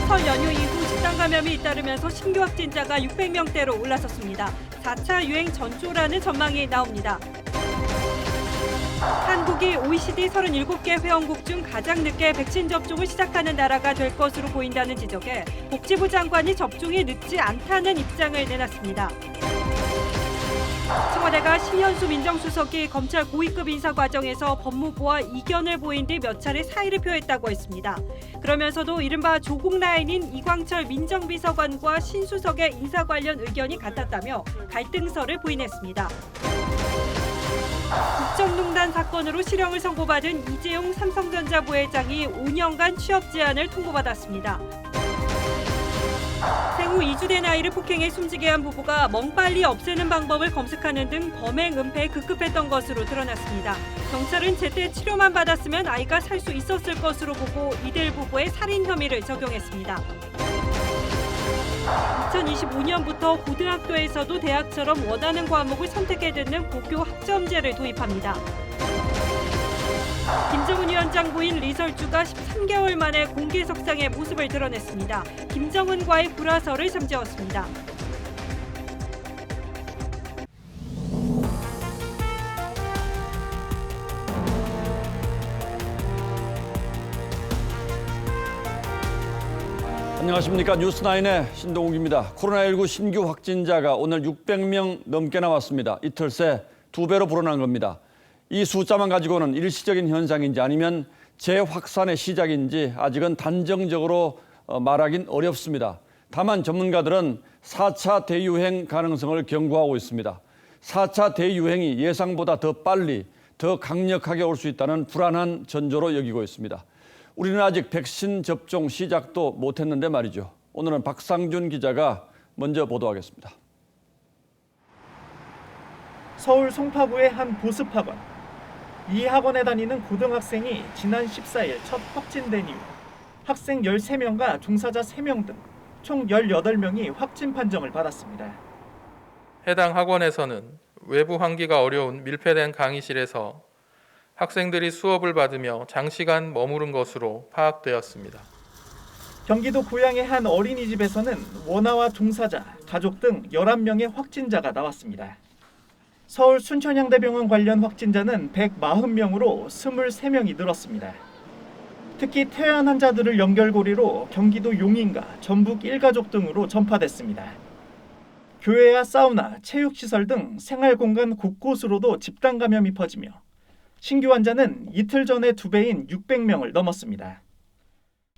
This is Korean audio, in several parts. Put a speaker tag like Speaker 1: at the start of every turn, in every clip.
Speaker 1: 설 연휴 이후 집단 감염이 잇따르면서 신규 확진자가 600명대로 올라섰습니다. 4차 유행 전조라는 전망이 나옵니다. 한국이 OECD 37개 회원국 중 가장 늦게 백신 접종을 시작하는 나라가 될 것으로 보인다는 지적에 복지부 장관이 접종이 늦지 않다는 입장을 내놨습니다. 청와대가 신현수 민정수석이 검찰 고위급 인사 과정에서 법무부와 이견을 보인 뒤 몇 차례 사의를 표했다고 했습니다. 그러면서도 이른바 조국 라인인 이광철 민정비서관과 신수석의 인사 관련 의견이 같았다며 갈등설을 부인했습니다. 국정농단 사건으로 실형을 선고받은 이재용 삼성전자 부회장이 5년간 취업 제한을 통보받았습니다. 생후 2주 된 아이를 폭행해 숨지게 한 부부가 멍 빨리 없애는 방법을 검색하는 등 범행 은폐에 급급했던 것으로 드러났습니다. 경찰은 제때 치료만 받았으면 아이가 살 수 있었을 것으로 보고 이들 부부의 살인 혐의를 적용했습니다. 2025년부터 고등학교에서도 대학처럼 원하는 과목을 선택해 듣는 고교 학점제를 도입합니다. 김정은 위원장 부인 리설주가 13개월 만에 공개석상의 모습을 드러냈습니다. 김정은과의 불화설을 잠재웠습니다.
Speaker 2: 안녕하십니까. 뉴스9의 신동욱입니다. 코로나19 신규 확진자가 오늘 600명 넘게 나왔습니다. 이틀 새 2배로 불어난 겁니다. 이 숫자만 가지고는 일시적인 현상인지 아니면 재확산의 시작인지 아직은 단정적으로 말하긴 어렵습니다. 다만 전문가들은 4차 대유행 가능성을 경고하고 있습니다. 4차 대유행이 예상보다 더 빨리, 더 강력하게 올 수 있다는 불안한 전조로 여기고 있습니다. 우리는 아직 백신 접종 시작도 못했는데 말이죠. 오늘은 박상준 기자가 먼저 보도하겠습니다.
Speaker 3: 서울 송파구의 한 보습학원. 이 학원에 다니는 고등학생이 지난 14일 첫 확진된 이후 학생 13명과 종사자 3명 등 총 18명이 확진 판정을 받았습니다.
Speaker 4: 해당 학원에서는 외부 환기가 어려운 밀폐된 강의실에서 학생들이 수업을 받으며 장시간 머무른 것으로 파악되었습니다.
Speaker 3: 경기도 고양의 한 어린이집에서는 원아와 종사자, 가족 등 11명의 확진자가 나왔습니다. 서울 순천향대병원 관련 확진자는 140명으로 23명이 늘었습니다. 특히 퇴원 환자들을 연결고리로 경기도 용인과 전북 일가족 등으로 전파됐습니다. 교회와 사우나, 체육시설 등 생활공간 곳곳으로도 집단 감염이 퍼지며 신규 환자는 이틀 전의 2배인 600명을 넘었습니다.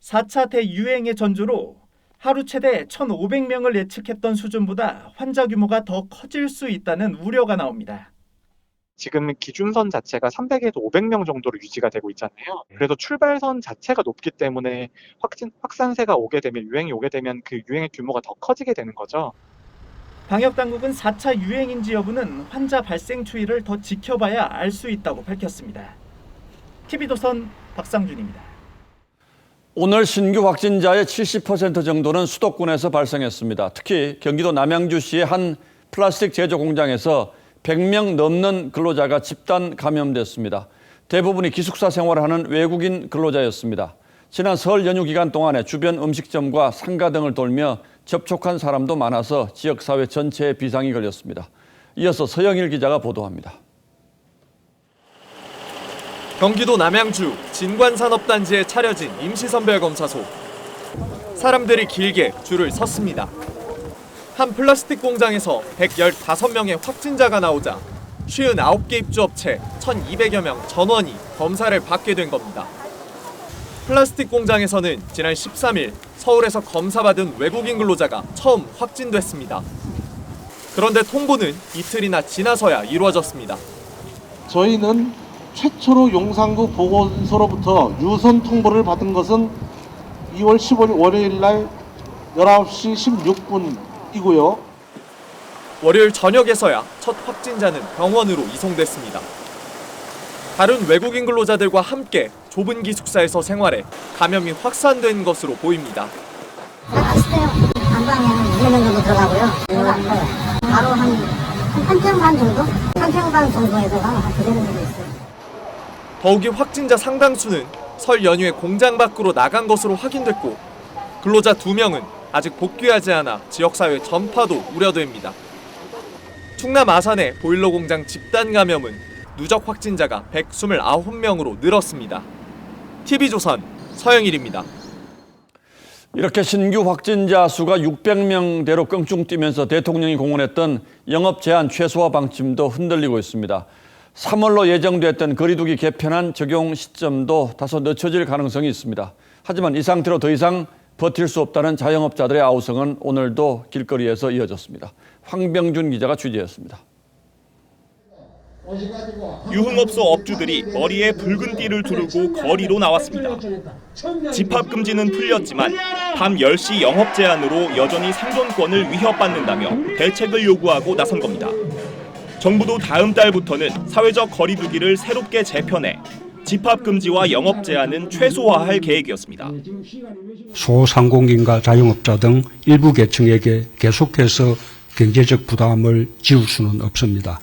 Speaker 3: 4차 대유행의 전조로 하루 최대 1,500명을 예측했던 수준보다 환자 규모가 더 커질 수 있다는 우려가 나옵니다.
Speaker 5: 지금 기준선 자체가 300에서 500명 정도로 유지가 되고 있잖아요. 그래서 출발선 자체가 높기 때문에 확산세가 오게 되면, 유행이 오게 되면 그 유행의 규모가 더 커지게 되는 거죠.
Speaker 3: 방역당국은 4차 유행인지 여부는 환자 발생 추이를 더 지켜봐야 알 수 있다고 밝혔습니다. TV조선 박상준입니다.
Speaker 2: 오늘 신규 확진자의 70% 정도는 수도권에서 발생했습니다. 특히 경기도 남양주시의 한 플라스틱 제조 공장에서 100명 넘는 근로자가 집단 감염됐습니다. 대부분이 기숙사 생활을 하는 외국인 근로자였습니다. 지난 설 연휴 기간 동안에 주변 음식점과 상가 등을 돌며 접촉한 사람도 많아서 지역사회 전체에 비상이 걸렸습니다. 이어서 서영일 기자가 보도합니다.
Speaker 6: 경기도 남양주 진관산업단지에 차려진 임시선별검사소. 사람들이 길게 줄을 섰습니다. 한 플라스틱 공장에서 115명의 확진자가 나오자 59개 입주업체 1,200여 명 전원이 검사를 받게 된 겁니다. 플라스틱 공장에서는 지난 13일 서울에서 검사받은 외국인 근로자가 처음 확진됐습니다. 그런데 통보는 이틀이나 지나서야 이루어졌습니다.
Speaker 7: 저희는 최초로 용산구 보건소로부터 유선 통보를 받은 것은 2월 15일 월요일 날 19시 16분이고요.
Speaker 6: 월요일 저녁에서야 첫 확진자는 병원으로 이송됐습니다. 다른 외국인 근로자들과 함께 좁은 기숙사에서 생활해 감염이 확산된 것으로 보입니다.
Speaker 8: 아시대요. 안방에 한 2명 정도 들어가고요. 바로 한 평 반 정도? 한 평 반 정도에다가 한 2명 정도 있어요.
Speaker 6: 더욱이 확진자 상당수는 설 연휴에 공장 밖으로 나간 것으로 확인됐고 근로자 2명은 아직 복귀하지 않아 지역사회 전파도 우려됩니다. 충남 아산의 보일러 공장 집단 감염은 누적 확진자가 129명으로 늘었습니다. TV조선 서영일입니다.
Speaker 2: 이렇게 신규 확진자 수가 600명대로 껑충 뛰면서 대통령이 공언했던 영업 제한 최소화 방침도 흔들리고 있습니다. 3월로 예정됐던 거리두기 개편안 적용 시점도 다소 늦춰질 가능성이 있습니다. 하지만 이 상태로 더 이상 버틸 수 없다는 자영업자들의 아우성은 오늘도 길거리에서 이어졌습니다. 황병준 기자가 취재했습니다.
Speaker 9: 유흥업소 업주들이 머리에 붉은 띠를 두르고 거리로 나왔습니다. 집합 금지는 풀렸지만 밤 10시 영업 제한으로 여전히 생존권을 위협받는다며 대책을 요구하고 나선 겁니다. 정부도 다음 달부터는 사회적 거리두기를 새롭게 재편해 집합 금지와 영업 제한은 최소화할 계획이었습니다.
Speaker 10: 소상공인과 자영업자 등 일부 계층에게 계속해서 경제적 부담을 지울 수는 없습니다.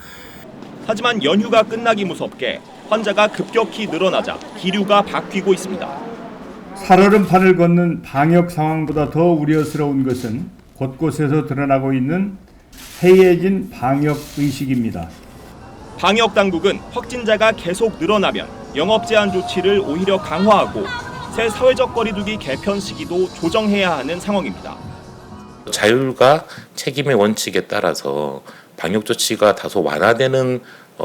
Speaker 9: 하지만 연휴가 끝나기 무섭게 환자가 급격히 늘어나자 기류가 바뀌고 있습니다.
Speaker 11: 살얼음판을 걷는 방역 상황보다 더 우려스러운 것은 곳곳에서 드러나고 있는 해이해진 방역 의식입니다.
Speaker 9: 방역 당국은 확진자가 계속 늘어나면 영업 제한 조치를 오히려 강화하고 새 사회적 거리두기 개편 시기도 조정해야 하는 상황입니다.
Speaker 12: 자율과 책임의 원칙에 따라서 방역 조치가 다소 완화되는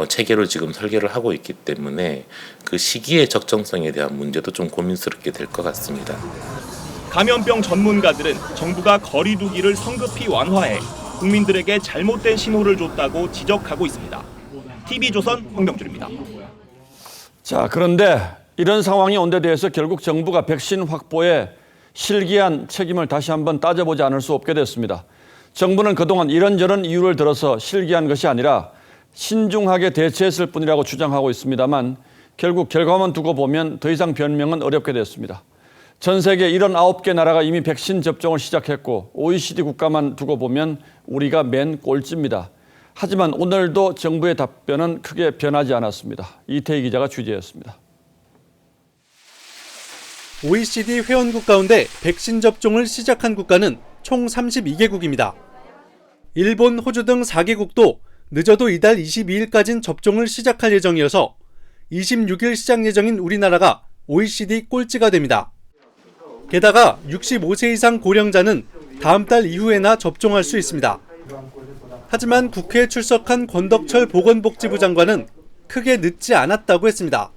Speaker 12: 체계로 지금 설계를 하고 있기 때문에 그 시기의 적정성에 대한 문제도 좀 고민스럽게 될 것 같습니다.
Speaker 9: 감염병 전문가들은 정부가 거리두기를 성급히 완화해 국민들에게 잘못된 신호를 줬다고 지적하고 있습니다. TV조선 황병준입니다.
Speaker 2: 자, 그런데 이런 상황이 온 데 대해서 결국 정부가 백신 확보에 실기한 책임을 다시 한번 따져보지 않을 수 없게 됐습니다. 정부는 그동안 이런저런 이유를 들어서 실기한 것이 아니라 신중하게 대처했을 뿐이라고 주장하고 있습니다만 결국 결과만 두고 보면 더 이상 변명은 어렵게 됐습니다. 전 세계 79개 나라가 이미 백신 접종을 시작했고 OECD 국가만 두고 보면 우리가 맨 꼴찌입니다. 하지만 오늘도 정부의 답변은 크게 변하지 않았습니다. 이태희 기자가 취재했습니다.
Speaker 13: OECD 회원국 가운데 백신 접종을 시작한 국가는 총 32개국입니다. 일본, 호주 등 4개국도 늦어도 이달 22일까지는 접종을 시작할 예정이어서 26일 시작 예정인 우리나라가 OECD 꼴찌가 됩니다. 게다가 65세 이상 고령자는 다음 달 이후에나 접종할 수 있습니다. 하지만 국회에 출석한 권덕철 보건복지부 장관은 크게 늦지 않았다고 했습니다.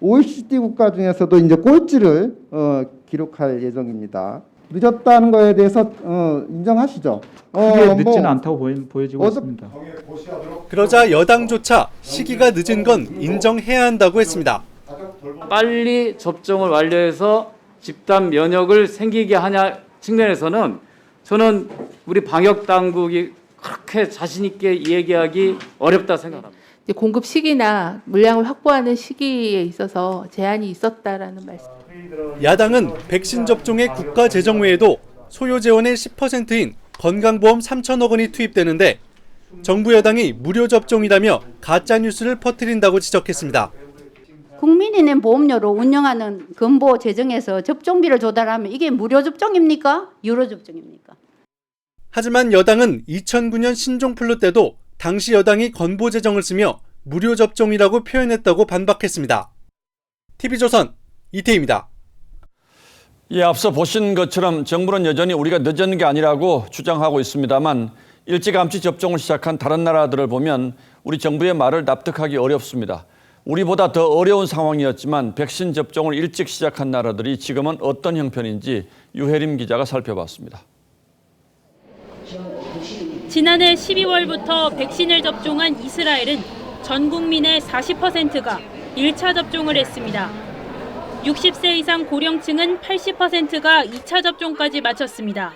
Speaker 14: OECD 국가 중에서도 이제 꼴찌를 기록할 예정입니다. 늦었다는 거에 대해서 인정하시죠?
Speaker 3: 크게 늦지는 않다고 보여지고 있습니다.
Speaker 13: 그러자 여당조차 시기가 늦은 건 인정해야 한다고 했습니다.
Speaker 15: 빨리 접종을 완료해서 집단 면역을 생기게 하냐 측면에서는 저는 우리 방역 당국이 그렇게 자신 있게 얘기하기 어렵다 생각합니다.
Speaker 16: 공급 시기나 물량을 확보하는 시기에 있어서 제한이 있었다라는 말씀.
Speaker 13: 야당은 백신 접종의 국가 재정 외에도 소요 재원의 10%인 건강보험 3천억 원이 투입되는데 정부 여당이 무료 접종이라며 가짜 뉴스를 퍼뜨린다고 지적했습니다.
Speaker 16: 국민이 낸 보험료로 운영하는 건보 재정에서 접종비를 조달하면 이게 무료 접종입니까? 유료 접종입니까?
Speaker 13: 하지만 여당은 2009년 신종플루 때도 당시 여당이 건보 재정을 쓰며 무료 접종이라고 표현했다고 반박했습니다. TV조선 이태희입니다.
Speaker 2: 예, 앞서 보신 것처럼 정부는 여전히 우리가 늦은 게 아니라고 주장하고 있습니다만 일찌감치 접종을 시작한 다른 나라들을 보면 우리 정부의 말을 납득하기 어렵습니다. 우리보다 더 어려운 상황이었지만 백신 접종을 일찍 시작한 나라들이 지금은 어떤 형편인지 유혜림 기자가 살펴봤습니다.
Speaker 17: 지난해 12월부터 백신을 접종한 이스라엘은 전 국민의 40%가 1차 접종을 했습니다. 60세 이상 고령층은 80%가 2차 접종까지 마쳤습니다.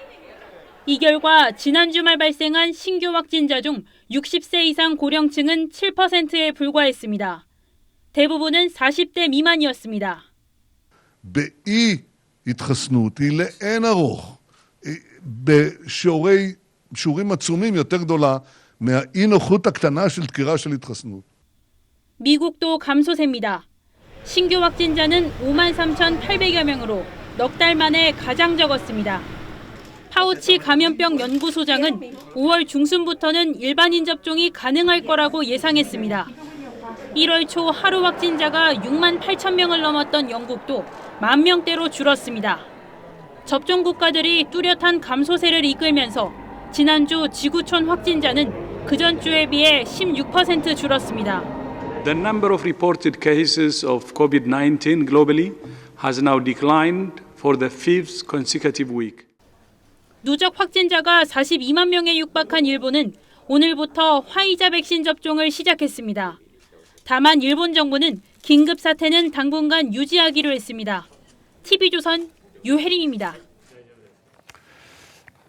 Speaker 17: 이 결과 지난 주말 발생한 신규 확진자 중 60세 이상 고령층은 7%에 불과했습니다. 대부분은 40대 미만이었습니다.
Speaker 18: באי התחסנות היא לאין ארוך, בשיעורים עצומים יותר גדולה מהאי נוחות הקטנה של דקירה של התחסנות.
Speaker 17: 미국도 감소세입니다. 신규 확진자는 53,800여 명으로 넉 달 만에 가장 적었습니다. 파우치 감염병 연구소장은 5월 중순부터는 일반인 접종이 가능할 거라고 예상했습니다. 1월 초 하루 확진자가 6만 8천 명을 넘었던 영국도 1만 명대로 줄었습니다. 접종 국가들이 뚜렷한 감소세를 이끌면서 지난주 지구촌 확진자는 그전주에 비해 16% 줄었습니다.
Speaker 19: The number of reported cases of COVID-19 globally has now declined for the fifth consecutive week.
Speaker 17: 누적 확진자가 42만 명에 육박한 일본은 오늘부터 화이자 백신 접종을 시작했습니다. 다만 일본 정부는 긴급 사태는 당분간 유지하기로 했습니다. TV조선 유혜림입니다.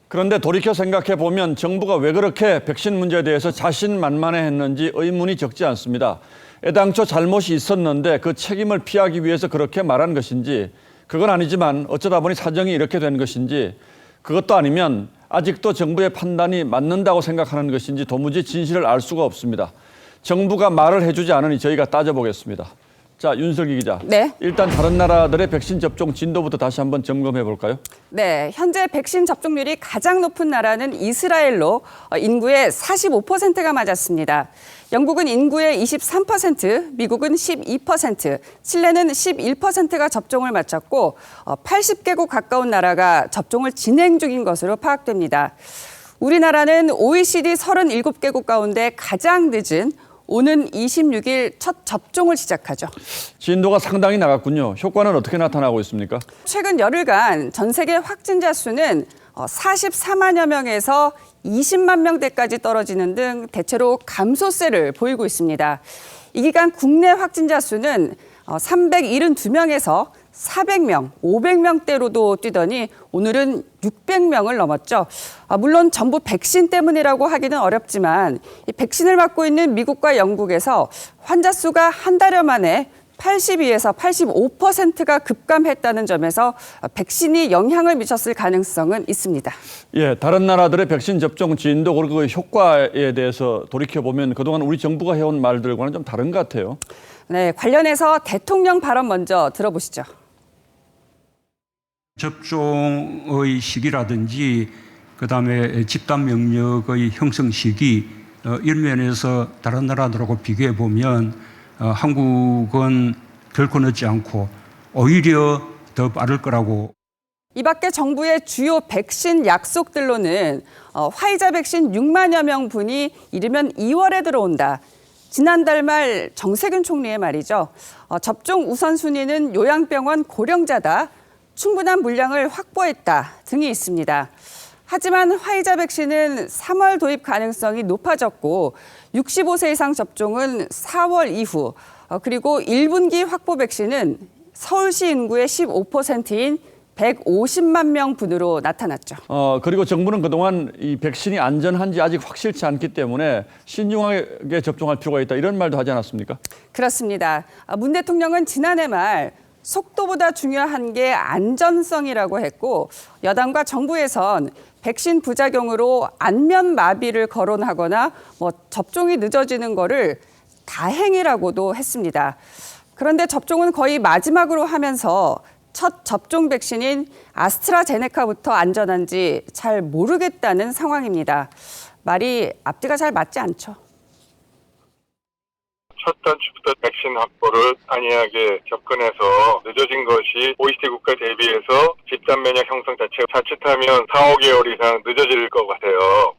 Speaker 2: 그런데 돌이켜 생각해 보면 정부가 왜 그렇게 백신 문제에 대해서 자신만만해했는지 의문이 적지 않습니다. 애당초 잘못이 있었는데 그 책임을 피하기 위해서 그렇게 말한 것인지, 그건 아니지만 어쩌다 보니 사정이 이렇게 된 것인지, 그것도 아니면 아직도 정부의 판단이 맞는다고 생각하는 것인지 도무지 진실을 알 수가 없습니다. 정부가 말을 해주지 않으니 저희가 따져보겠습니다. 자, 윤슬기 기자.
Speaker 20: 네.
Speaker 2: 일단 다른 나라들의 백신 접종 진도부터 다시 한번 점검해 볼까요?
Speaker 20: 네, 현재 백신 접종률이 가장 높은 나라는 이스라엘로 인구의 45%가 맞았습니다. 영국은 인구의 23%, 미국은 12%, 칠레는 11%가 접종을 마쳤고 80개국 가까운 나라가 접종을 진행 중인 것으로 파악됩니다. 우리나라는 OECD 37개국 가운데 가장 늦은 오는 26일 첫 접종을 시작하죠.
Speaker 2: 진도가 상당히 나갔군요. 효과는 어떻게 나타나고 있습니까?
Speaker 20: 최근 열흘간 전 세계 확진자 수는 44만여 명에서 20만 명대까지 떨어지는 등 대체로 감소세를 보이고 있습니다. 이 기간 국내 확진자 수는 372명에서 400명, 500명대로도 뛰더니 오늘은 600명을 넘었죠. 물론 전부 백신 때문이라고 하기는 어렵지만 이 백신을 맞고 있는 미국과 영국에서 환자 수가 한 달여 만에 82에서 85%가 급감했다는 점에서 백신이 영향을 미쳤을 가능성은 있습니다.
Speaker 2: 예, 다른 나라들의 백신 접종 진도 그리고 그 효과에 대해서 돌이켜보면 그동안 우리 정부가 해온 말들과는 좀 다른 것 같아요.
Speaker 20: 네, 관련해서 대통령 발언 먼저 들어보시죠.
Speaker 10: 접종의 시기라든지 그다음에 집단 면역의 형성 시기 이런 면에서 다른 나라들하고 비교해 보면 한국은 결코 늦지 않고 오히려 더 빠를 거라고.
Speaker 20: 이 밖에 정부의 주요 백신 약속들로는 화이자 백신 6만여 명 분이 이르면 2월에 들어온다. 지난달 말 정세균 총리의 말이죠. 접종 우선순위는 요양병원 고령자다. 충분한 물량을 확보했다 등이 있습니다. 하지만 화이자 백신은 3월 도입 가능성이 높아졌고 65세 이상 접종은 4월 이후, 그리고 1분기 확보 백신은 서울시 인구의 15%인 150만 명 분으로 나타났죠.
Speaker 2: 그리고 정부는 그동안 이 백신이 안전한지 아직 확실치 않기 때문에 신중하게 접종할 필요가 있다, 이런 말도 하지 않았습니까?
Speaker 20: 그렇습니다. 문 대통령은 지난해 말 속도보다 중요한 게 안전성이라고 했고, 여당과 정부에선 백신 부작용으로 안면 마비를 거론하거나 접종이 늦어지는 거를 다행이라고도 했습니다. 그런데 접종은 거의 마지막으로 하면서 첫 접종 백신인 아스트라제네카부터 안전한지 잘 모르겠다는 상황입니다. 말이 앞뒤가 잘 맞지 않죠.
Speaker 21: 첫 단추부터 백신 확보를 안이하게 접근해서 늦어진 것이 OECD 국가 대비해서 집단 면역 형성 자체가 자칫하면 4, 5개월 이상 늦어질 것 같아요.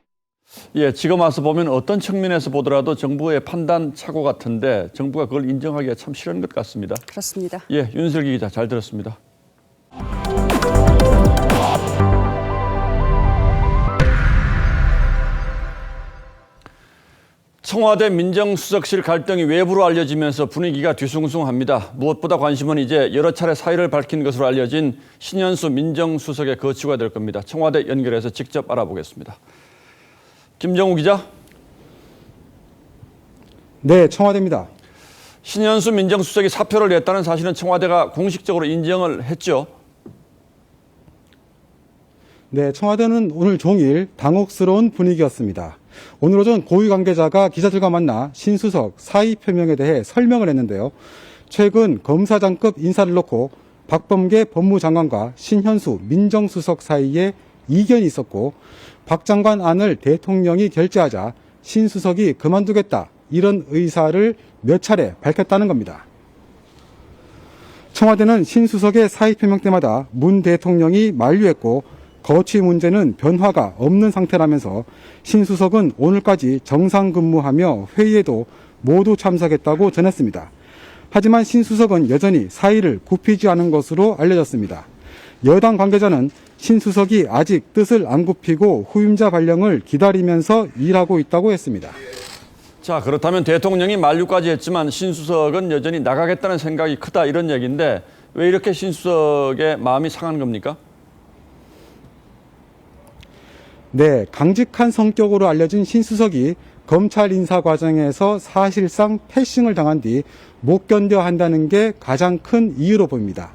Speaker 2: 예, 지금 와서 보면 어떤 측면에서 보더라도 정부의 판단 착오 같은데 정부가 그걸 인정하기가 참 싫은 것 같습니다.
Speaker 20: 그렇습니다.
Speaker 2: 예, 윤슬기 기자 잘 들었습니다. 청와대 민정수석실 갈등이 외부로 알려지면서 분위기가 뒤숭숭합니다. 무엇보다 관심은 이제 여러 차례 사의를 밝힌 것으로 알려진 신현수 민정수석의 거취가 될 겁니다. 청와대 연결해서 직접 알아보겠습니다. 김정우 기자.
Speaker 22: 네, 청와대입니다.
Speaker 2: 신현수 민정수석이 사표를 냈다는 사실은 청와대가 공식적으로 인정을 했죠.
Speaker 22: 네, 청와대는 오늘 종일 당혹스러운 분위기였습니다. 오늘 오전 고위 관계자가 기자들과 만나 신 수석 사의 표명에 대해 설명을 했는데요. 최근 검사장급 인사를 놓고 박범계 법무장관과 신현수 민정수석 사이에 이견이 있었고 박 장관 안을 대통령이 결재하자 신 수석이 그만두겠다 이런 의사를 몇 차례 밝혔다는 겁니다. 청와대는 신 수석의 사의 표명 때마다 문 대통령이 만류했고 거취 문제는 변화가 없는 상태라면서 신 수석은 오늘까지 정상 근무하며 회의에도 모두 참석했다고 전했습니다. 하지만 신 수석은 여전히 사의를 굽히지 않은 것으로 알려졌습니다. 여당 관계자는 신 수석이 아직 뜻을 안 굽히고 후임자 발령을 기다리면서 일하고 있다고 했습니다.
Speaker 2: 자, 그렇다면 대통령이 만류까지 했지만 신 수석은 여전히 나가겠다는 생각이 크다 이런 얘기인데 왜 이렇게 신 수석의 마음이 상한 겁니까?
Speaker 22: 네, 강직한 성격으로 알려진 신 수석이 검찰 인사 과정에서 사실상 패싱을 당한 뒤 못 견뎌 한다는 게 가장 큰 이유로 보입니다.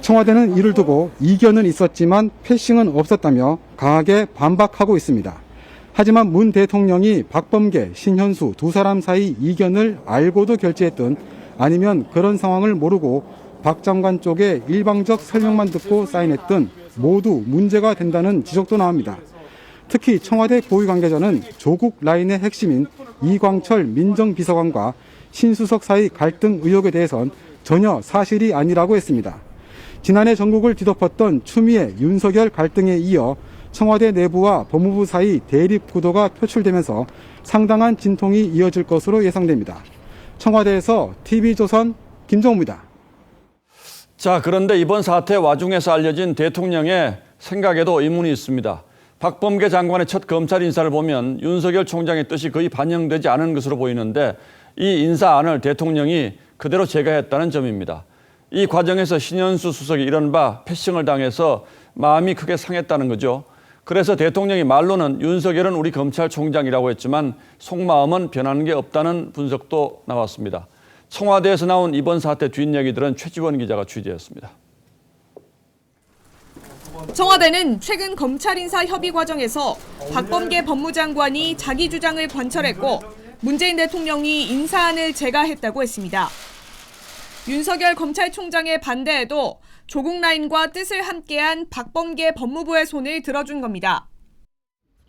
Speaker 22: 청와대는 이를 두고 이견은 있었지만 패싱은 없었다며 강하게 반박하고 있습니다. 하지만 문 대통령이 박범계, 신현수 두 사람 사이 이견을 알고도 결재했든 아니면 그런 상황을 모르고 박 장관 쪽에 일방적 설명만 듣고 사인했든 모두 문제가 된다는 지적도 나옵니다. 특히 청와대 고위 관계자는 조국 라인의 핵심인 이광철 민정비서관과 신수석 사이 갈등 의혹에 대해선 전혀 사실이 아니라고 했습니다. 지난해 전국을 뒤덮었던 추미애, 윤석열 갈등에 이어 청와대 내부와 법무부 사이 대립 구도가 표출되면서 상당한 진통이 이어질 것으로 예상됩니다. 청와대에서 TV조선 김정우입니다.
Speaker 2: 자, 그런데 이번 사태 와중에서 알려진 대통령의 생각에도 의문이 있습니다. 박범계 장관의 첫 검찰 인사를 보면 윤석열 총장의 뜻이 거의 반영되지 않은 것으로 보이는데 이 인사안을 대통령이 그대로 제거했다는 점입니다. 이 과정에서 신현수 수석이 이른바 패싱을 당해서 마음이 크게 상했다는 거죠. 그래서 대통령이 말로는 윤석열은 우리 검찰총장이라고 했지만 속마음은 변하는 게 없다는 분석도 나왔습니다. 청와대에서 나온 이번 사태 뒷얘기들은 최지원 기자가 취재했습니다.
Speaker 1: 청와대는 최근 검찰 인사 협의 과정에서 박범계 법무장관이 자기 주장을 관철했고 문재인 대통령이 인사안을 제거했다고 했습니다. 윤석열 검찰총장의 반대에도 조국 라인과 뜻을 함께한 박범계 법무부의 손을 들어준 겁니다.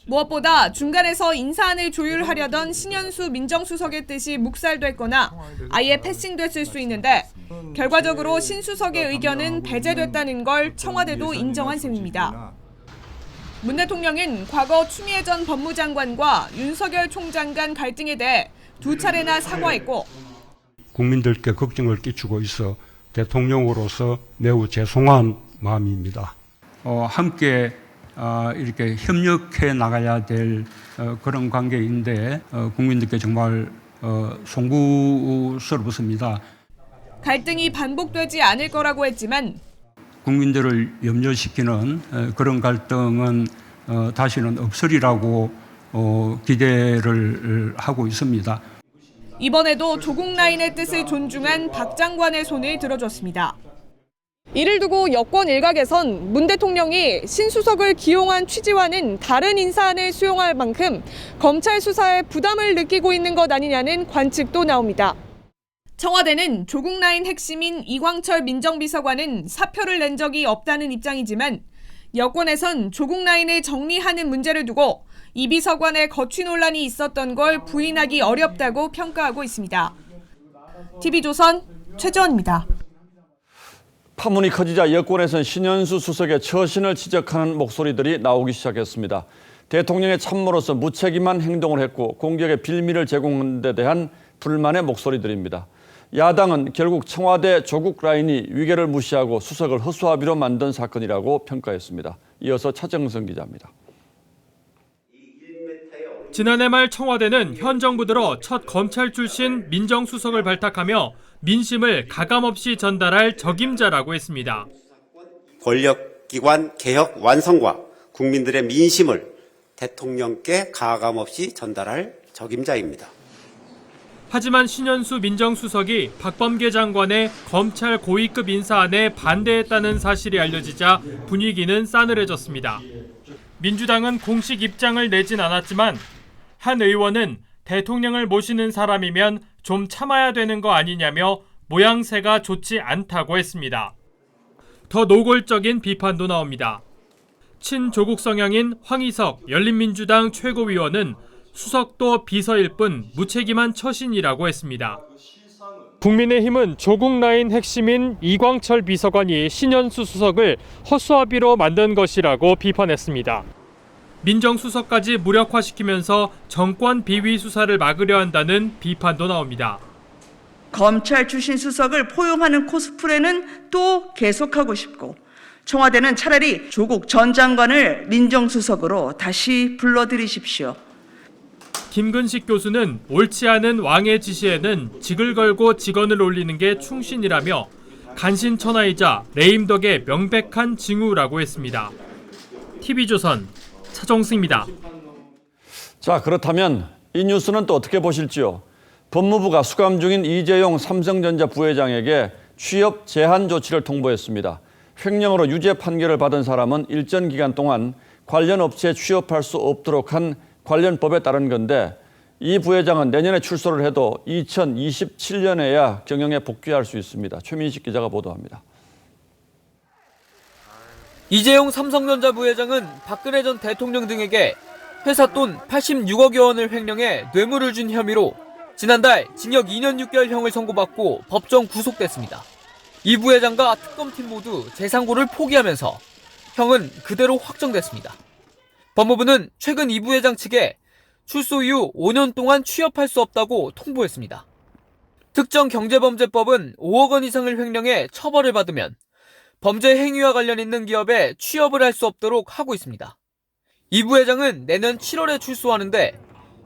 Speaker 1: 무엇보다 중간에서 인사안을 조율하려던 신현수 민정수석의 뜻이 묵살됐거나 아예 패싱됐을 수 있는데 결과적으로 신 수석의 의견은 배제됐다는 걸 청와대도 인정한 셈입니다. 문 대통령은 과거 추미애 전 법무장관과 윤석열 총장 간 갈등에 대해 두 차례나 사과했고
Speaker 10: 국민들께 걱정을 끼치고 있어 대통령으로서 매우 죄송한 마음입니다. 함께 이렇게 협력해 나가야 될 그런 관계인데 국민들께 정말 송구스럽습니다.
Speaker 1: 갈등이 반복되지 않을 거라고 했지만
Speaker 10: 국민들을 염려시키는 그런 갈등은 다시는 없으리라고 기대를 하고 있습니다.
Speaker 1: 이번에도 조국 라인의 뜻을 존중한 박 장관의 손을 들어줬습니다. 이를 두고 여권 일각에선 문 대통령이 신 수석을 기용한 취지와는 다른 인사안을 수용할 만큼 검찰 수사에 부담을 느끼고 있는 것 아니냐는 관측도 나옵니다. 청와대는 조국 라인 핵심인 이광철 민정비서관은 사표를 낸 적이 없다는 입장이지만 여권에선 조국 라인을 정리하는 문제를 두고 이 비서관의 거취 논란이 있었던 걸 부인하기 어렵다고 평가하고 있습니다. TV조선 최지원입니다.
Speaker 2: 파문이 커지자 여권에서는 신현수 수석의 처신을 지적하는 목소리들이 나오기 시작했습니다. 대통령의 참모로서 무책임한 행동을 했고 공격의 빌미를 제공한 데 대한 불만의 목소리들입니다. 야당은 결국 청와대 조국 라인이 위계를 무시하고 수석을 허수아비로 만든 사건이라고 평가했습니다. 이어서 차정성 기자입니다.
Speaker 4: 지난해 말 청와대는 현 정부 들어 첫 검찰 출신 민정수석을 발탁하며 민심을 가감없이 전달할 적임자라고 했습니다.
Speaker 23: 권력기관 개혁 완성과 국민들의 민심을 대통령께 가감없이 전달할 적임자입니다.
Speaker 4: 하지만 신현수 민정수석이 박범계 장관의 검찰 고위급 인사안에 반대했다는 사실이 알려지자 분위기는 싸늘해졌습니다. 민주당은 공식 입장을 내진 않았지만 한 의원은 대통령을 모시는 사람이면 좀 참아야 되는 거 아니냐며 모양새가 좋지 않다고 했습니다. 더 노골적인 비판도 나옵니다. 친조국 성향인 황희석 열린민주당 최고위원은 수석도 비서일 뿐 무책임한 처신이라고 했습니다. 국민의힘은 조국 라인 핵심인 이광철 비서관이 신현수 수석을 허수아비로 만든 것이라고 비판했습니다. 민정수석까지 무력화시키면서 정권 비위 수사를 막으려 한다는 비판도 나옵니다.
Speaker 5: 검찰 출신 수석을 포용하는 코스프레는 또 계속하고 싶고 청와대는 차라리 조국 전 장관을 민정수석으로 다시 불러들이십시오.
Speaker 4: 김근식 교수는 옳지 않은 왕의 지시에는 직을 걸고 직언을 올리는 게 충신이라며 간신천하이자 레임덕의 명백한 징후라고 했습니다. TV조선 차정승입니다.
Speaker 2: 자, 그렇다면 이 뉴스는 또 어떻게 보실지요? 법무부가 수감 중인 이재용 삼성전자 부회장에게 취업 제한 조치를 통보했습니다. 횡령으로 유죄 판결을 받은 사람은 일정 기간 동안 관련 업체에 취업할 수 없도록 한 관련 법에 따른 건데 이 부회장은 내년에 출소를 해도 2027년에야 경영에 복귀할 수 있습니다. 최민식 기자가 보도합니다.
Speaker 7: 이재용 삼성전자 부회장은 박근혜 전 대통령 등에게 회사 돈 86억여 원을 횡령해 뇌물을 준 혐의로 지난달 징역 2년 6개월형을 선고받고 법정 구속됐습니다. 이 부회장과 특검팀 모두 재상고를 포기하면서 형은 그대로 확정됐습니다. 법무부는 최근 이 부회장 측에 출소 이후 5년 동안 취업할 수 없다고 통보했습니다. 특정경제범죄법은 5억 원 이상을 횡령해 처벌을 받으면 범죄 행위와 관련 있는 기업에 취업을 할 수 없도록 하고 있습니다. 이 부회장은 내년 7월에 출소하는데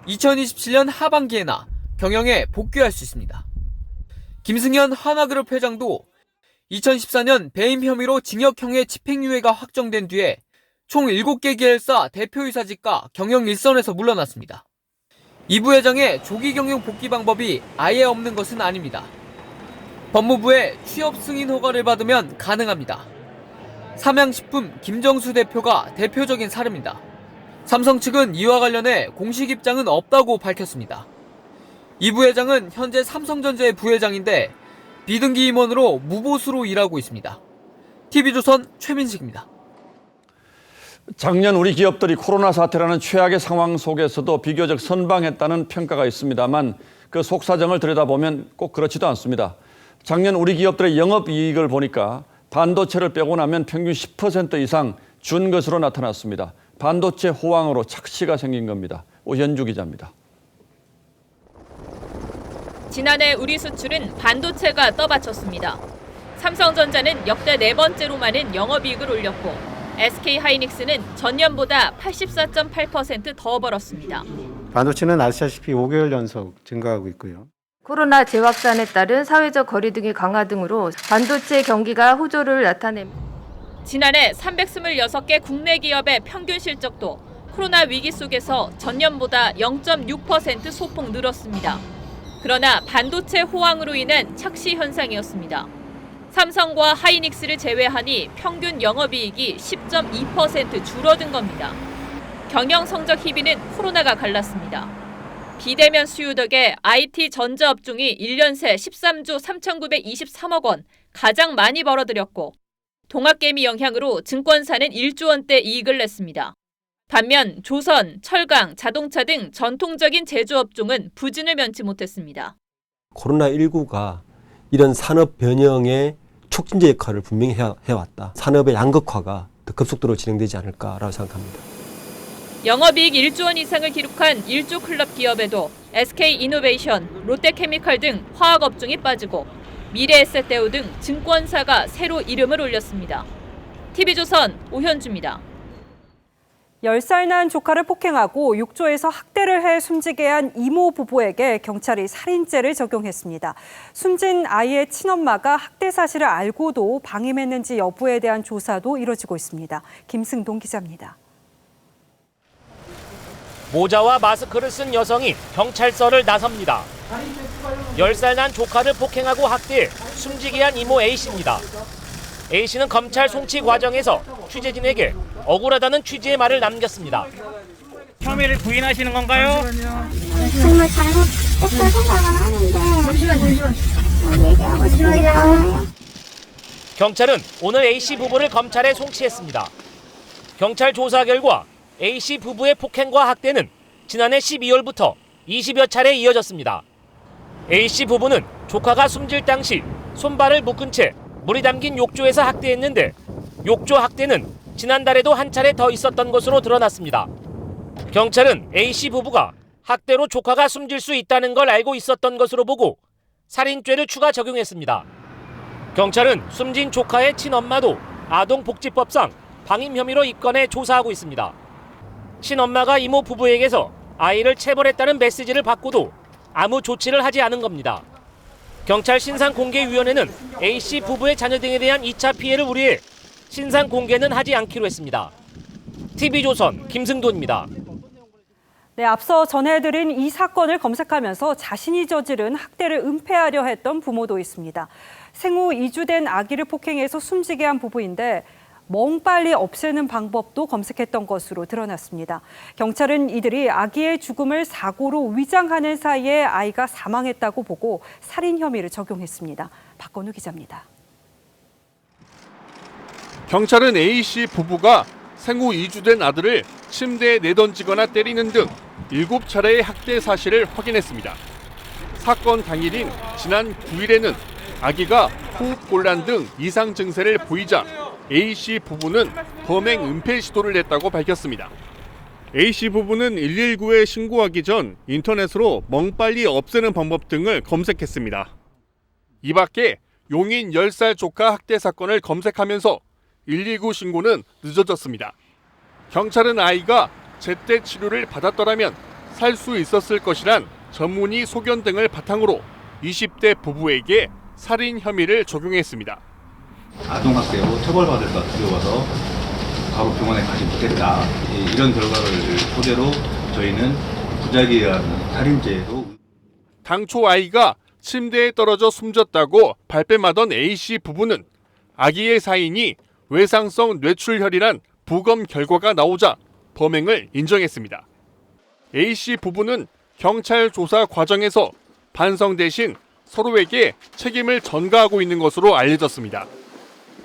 Speaker 7: 2027년 하반기에나 경영에 복귀할 수 있습니다. 김승현 하나그룹 회장도 2014년 배임 혐의로 징역형의 집행유예가 확정된 뒤에 총 7개 계열사 대표이사직과 경영 일선에서 물러났습니다. 이 부회장의 조기 경영 복귀 방법이 아예 없는 것은 아닙니다. 법무부의 취업 승인 허가를 받으면 가능합니다. 삼양식품 김정수 대표가 대표적인 사례입니다. 삼성 측은 이와 관련해 공식 입장은 없다고 밝혔습니다. 이 부회장은 현재 삼성전자의 부회장인데 비등기 임원으로 무보수로 일하고 있습니다. TV조선 최민식입니다.
Speaker 2: 작년 우리 기업들이 코로나 사태라는 최악의 상황 속에서도 비교적 선방했다는 평가가 있습니다만 그 속사정을 들여다보면 꼭 그렇지도 않습니다. 작년 우리 기업들의 영업이익을 보니까 반도체를 빼고 나면 평균 10% 이상 준 것으로 나타났습니다. 반도체 호황으로 착시가 생긴 겁니다. 오현주 기자입니다.
Speaker 8: 지난해 우리 수출은 반도체가 떠받쳤습니다. 삼성전자는 역대 4번째로 많은 영업이익을 올렸고 SK하이닉스는 전년보다 84.8% 더 벌었습니다.
Speaker 24: 반도체는 아시다시피 5개월 연속 증가하고 있고요.
Speaker 25: 코로나 재확산에 따른 사회적 거리 두기 강화 등으로 반도체 경기가 호조를 나타냅니다.
Speaker 8: 지난해 326개 국내 기업의 평균 실적도 코로나 위기 속에서 전년보다 0.6% 소폭 늘었습니다. 그러나 반도체 호황으로 인한 착시 현상이었습니다. 삼성과 하이닉스를 제외하니 평균 영업이익이 10.2% 줄어든 겁니다. 경영 성적 희비는 코로나가 갈랐습니다. 비대면 수요 덕에 IT 전자업종이 1년 새 13조 3,923억 원, 가장 많이 벌어들였고 동학개미 영향으로 증권사는 1조 원대 이익을 냈습니다. 반면 조선, 철강, 자동차 등 전통적인 제조업종은 부진을 면치 못했습니다.
Speaker 26: 코로나19가 이런 산업 변형의 촉진제 역할을 분명히 해왔다. 산업의 양극화가 더 급속도로 진행되지 않을까라고 생각합니다.
Speaker 8: 영업이익 1조 원 이상을 기록한 1조 클럽 기업에도 SK이노베이션, 롯데케미칼 등 화학업종이 빠지고 미래에셋대우 등 증권사가 새로 이름을 올렸습니다. TV조선 오현주입니다.
Speaker 27: 10살 난 조카를 폭행하고 욕조에서 학대를 해 숨지게 한 이모 부부에게 경찰이 살인죄를 적용했습니다. 숨진 아이의 친엄마가 학대 사실을 알고도 방임했는지 여부에 대한 조사도 이뤄지고 있습니다. 김승동 기자입니다.
Speaker 28: 모자와 마스크를 쓴 여성이 경찰서를 나섭니다. 10살 난 조카를 폭행하고 학대해 숨지게 한 이모 A씨입니다. A씨는 검찰 송치 과정에서 취재진에게 억울하다는 취지의 말을 남겼습니다.
Speaker 29: 혐의를 부인하시는 건가요?
Speaker 30: 정말 잘못했다 생각은 하는데
Speaker 3: 얘기하고 싶어요.
Speaker 28: 경찰은 오늘 A씨 부부를 검찰에 송치했습니다. 경찰 조사 결과 A씨 부부의 폭행과 학대는 지난해 12월부터 20여 차례 이어졌습니다. A씨 부부는 조카가 숨질 당시 손발을 묶은 채 물이 담긴 욕조에서 학대했는데 욕조 학대는 지난달에도 한 차례 더 있었던 것으로 드러났습니다. 경찰은 A씨 부부가 학대로 조카가 숨질 수 있다는 걸 알고 있었던 것으로 보고 살인죄를 추가 적용했습니다. 경찰은 숨진 조카의 친엄마도 아동복지법상 방임 혐의로 입건해 조사하고 있습니다. 친엄마가 이모 부부에게서 아이를 체벌했다는 메시지를 받고도 아무 조치를 하지 않은 겁니다. 경찰 신상공개위원회는 A씨 부부의 자녀 등에 대한 2차 피해를 우려해 신상공개는 하지 않기로 했습니다. TV조선 김승돈입니다.
Speaker 27: 네, 앞서 전해드린 이 사건을 검색하면서 자신이 저지른 학대를 은폐하려 했던 부모도 있습니다. 생후 2주 된 아기를 폭행해서 숨지게 한 부부인데 멍 빨리 없애는 방법도 검색했던 것으로 드러났습니다. 경찰은 이들이 아기의 죽음을 사고로 위장하는 사이에 아이가 사망했다고 보고 살인 혐의를 적용했습니다. 박건우 기자입니다.
Speaker 6: 경찰은 A씨 부부가 생후 2주 된 아들을 침대에 내던지거나 때리는 등 7차례의 학대 사실을 확인했습니다. 사건 당일인 지난 9일에는 아기가 호흡곤란 등 이상 증세를 보이자 A씨 부부는 범행 은폐 시도를 했다고 밝혔습니다. A씨 부부는 119에 신고하기 전 인터넷으로 멍 빨리 없애는 방법 등을 검색했습니다. 이 밖에 용인 10살 조카 학대 사건을 검색하면서 119 신고는 늦어졌습니다. 경찰은 아이가 제때 치료를 받았더라면 살 수 있었을 것이란 전문의 소견 등을 바탕으로 20대 부부에게 살인 혐의를 적용했습니다.
Speaker 9: 아동학대로 처벌받을까 두려워서 바로 병원에 가지 못했다. 이런 결과를 토대로 저희는 부작위에 의한 살인죄로.
Speaker 6: 당초 아이가 침대에 떨어져 숨졌다고 발뺌하던 A씨 부부는 아기의 사인이 외상성 뇌출혈이란 부검 결과가 나오자 범행을 인정했습니다. A씨 부부는 경찰 조사 과정에서 반성 대신 서로에게 책임을 전가하고 있는 것으로 알려졌습니다.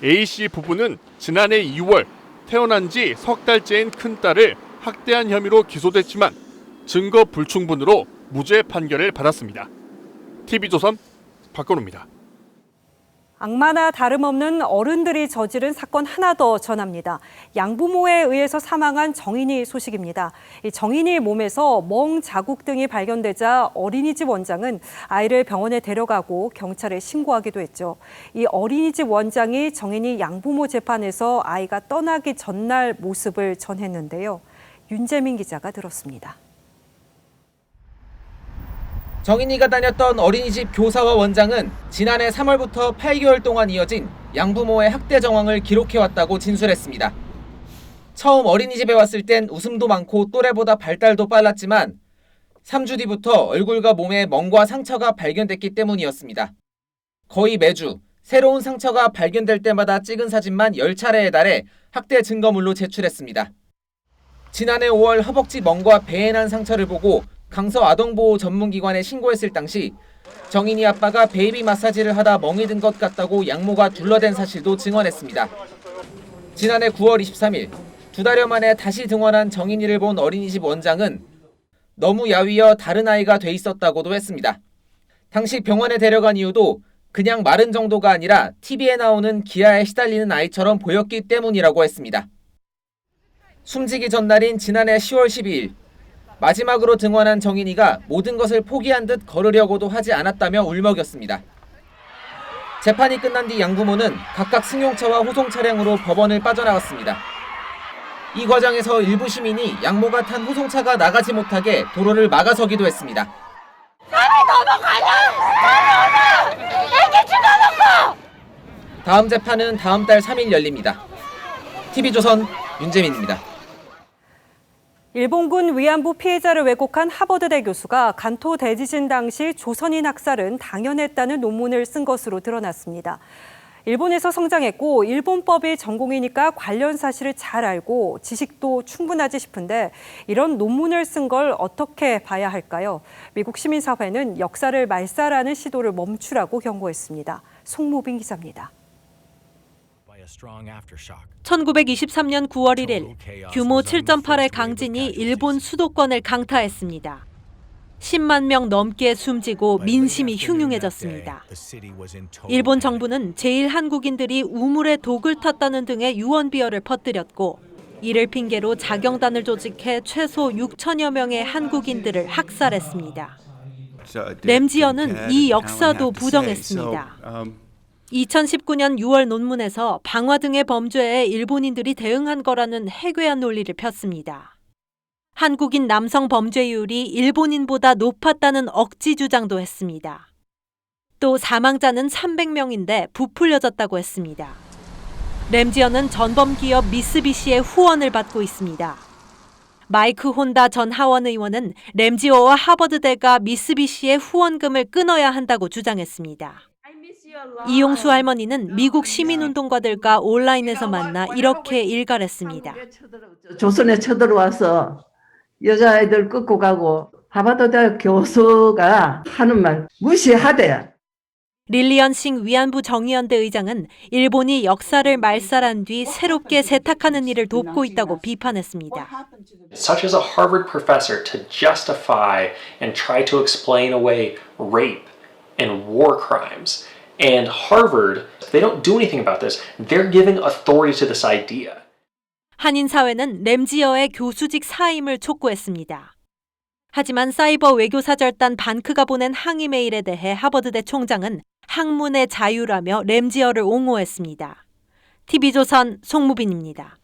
Speaker 6: A씨 부부는 지난해 2월 태어난 지 석 달째인 큰딸을 학대한 혐의로 기소됐지만 증거 불충분으로 무죄 판결을 받았습니다. TV조선 박건우입니다.
Speaker 27: 악마나 다름없는 어른들이 저지른 사건 하나 더 전합니다. 양부모에 의해서 사망한 정인이 소식입니다. 이 정인이 몸에서 멍 자국 등이 발견되자 어린이집 원장은 아이를 병원에 데려가고 경찰에 신고하기도 했죠. 이 어린이집 원장이 정인이 양부모 재판에서 아이가 떠나기 전날 모습을 전했는데요. 윤재민 기자가 들었습니다.
Speaker 11: 정인이가 다녔던 어린이집 교사와 원장은 지난해 3월부터 8개월 동안 이어진 양부모의 학대 정황을 기록해왔다고 진술했습니다. 처음 어린이집에 왔을 땐 웃음도 많고 또래보다 발달도 빨랐지만 3주 뒤부터 얼굴과 몸에 멍과 상처가 발견됐기 때문이었습니다. 거의 매주 새로운 상처가 발견될 때마다 찍은 사진만 10차례에 달해 학대 증거물로 제출했습니다. 지난해 5월 허벅지 멍과 배에 난 상처를 보고 강서 아동보호 전문기관에 신고했을 당시 정인이 아빠가 베이비 마사지를 하다 멍이 든 것 같다고 양모가 둘러댄 사실도 증언했습니다. 지난해 9월 23일 2달여 만에 다시 등원한 정인이를 본 어린이집 원장은 너무 야위어 다른 아이가 돼 있었다고도 했습니다. 당시 병원에 데려간 이유도 그냥 마른 정도가 아니라 TV에 나오는 기아에 시달리는 아이처럼 보였기 때문이라고 했습니다. 숨지기 전날인 지난해 10월 12일 마지막으로 등원한 정인이가 모든 것을 포기한 듯 걸으려고도 하지 않았다며 울먹였습니다. 재판이 끝난 뒤 양부모는 각각 승용차와 호송 차량으로 법원을 빠져나갔습니다. 이 과정에서 일부 시민이 양모가 탄 호송차가 나가지 못하게 도로를 막아서기도 했습니다. 다음 재판은 다음 달 3일 열립니다. TV조선 윤재민입니다.
Speaker 27: 일본군 위안부 피해자를 왜곡한 하버드대 교수가 간토 대지진 당시 조선인 학살은 당연했다는 논문을 쓴 것으로 드러났습니다. 일본에서 성장했고 일본법이 전공이니까 관련 사실을 잘 알고 지식도 충분하지 싶은데 이런 논문을 쓴 걸 어떻게 봐야 할까요? 미국 시민사회는 역사를 말살하는 시도를 멈추라고 경고했습니다. 송무빈 기자입니다.
Speaker 12: 1923년 9월 1일 규모 7.8의 강진이 일본 수도권을 강타했습니다. 10만 명 넘게 숨지고 민심이 흉흉해졌습니다. 일본 정부는 제1한국인들이 우물에 독을 탔다는 등의 유언비어를 퍼뜨렸고 이를 핑계로 자경단을 조직해 최소 6천여 명의 한국인들을 학살했습니다. 램지어는 이 역사도 부정했습니다. 2019년 6월 논문에서 방화 등의 범죄에 일본인들이 대응한 거라는 해괴한 논리를 폈습니다. 한국인 남성 범죄율이 일본인보다 높았다는 억지 주장도 했습니다. 또 사망자는 300명인데 부풀려졌다고 했습니다. 램지어는 전범 기업 미쓰비시의 후원을 받고 있습니다. 마이크 혼다 전 하원 의원은 램지어와 하버드대가 미쓰비시의 후원금을 끊어야 한다고 주장했습니다. 이용수 할머니는 미국 시민운동가들과 온라인에서 만나 이렇게 일갈했습니다.
Speaker 13: 조선에 쳐들어와서 여자아이들 끌고 가고 하버드대 교수가 하는 말 무시하대.
Speaker 12: 릴리언 싱 위안부 정의연대 의장은 일본이 역사를 말살한 뒤 새롭게 세탁하는 일을 돕고 있다고 비판했습니다.
Speaker 14: Such as a Harvard professor to justify and try to explain away rape and war crimes. And Harvard, they don't do anything about this. They're giving authority to this idea.
Speaker 12: 한인 사회는 램지어의 교수직 사임을 촉구했습니다. 하지만 사이버 외교사절단 반크가 보낸 항의 메일에 대해 하버드대 총장은 학문의 자유라며 램지어를 옹호했습니다. TV조선 송무빈입니다.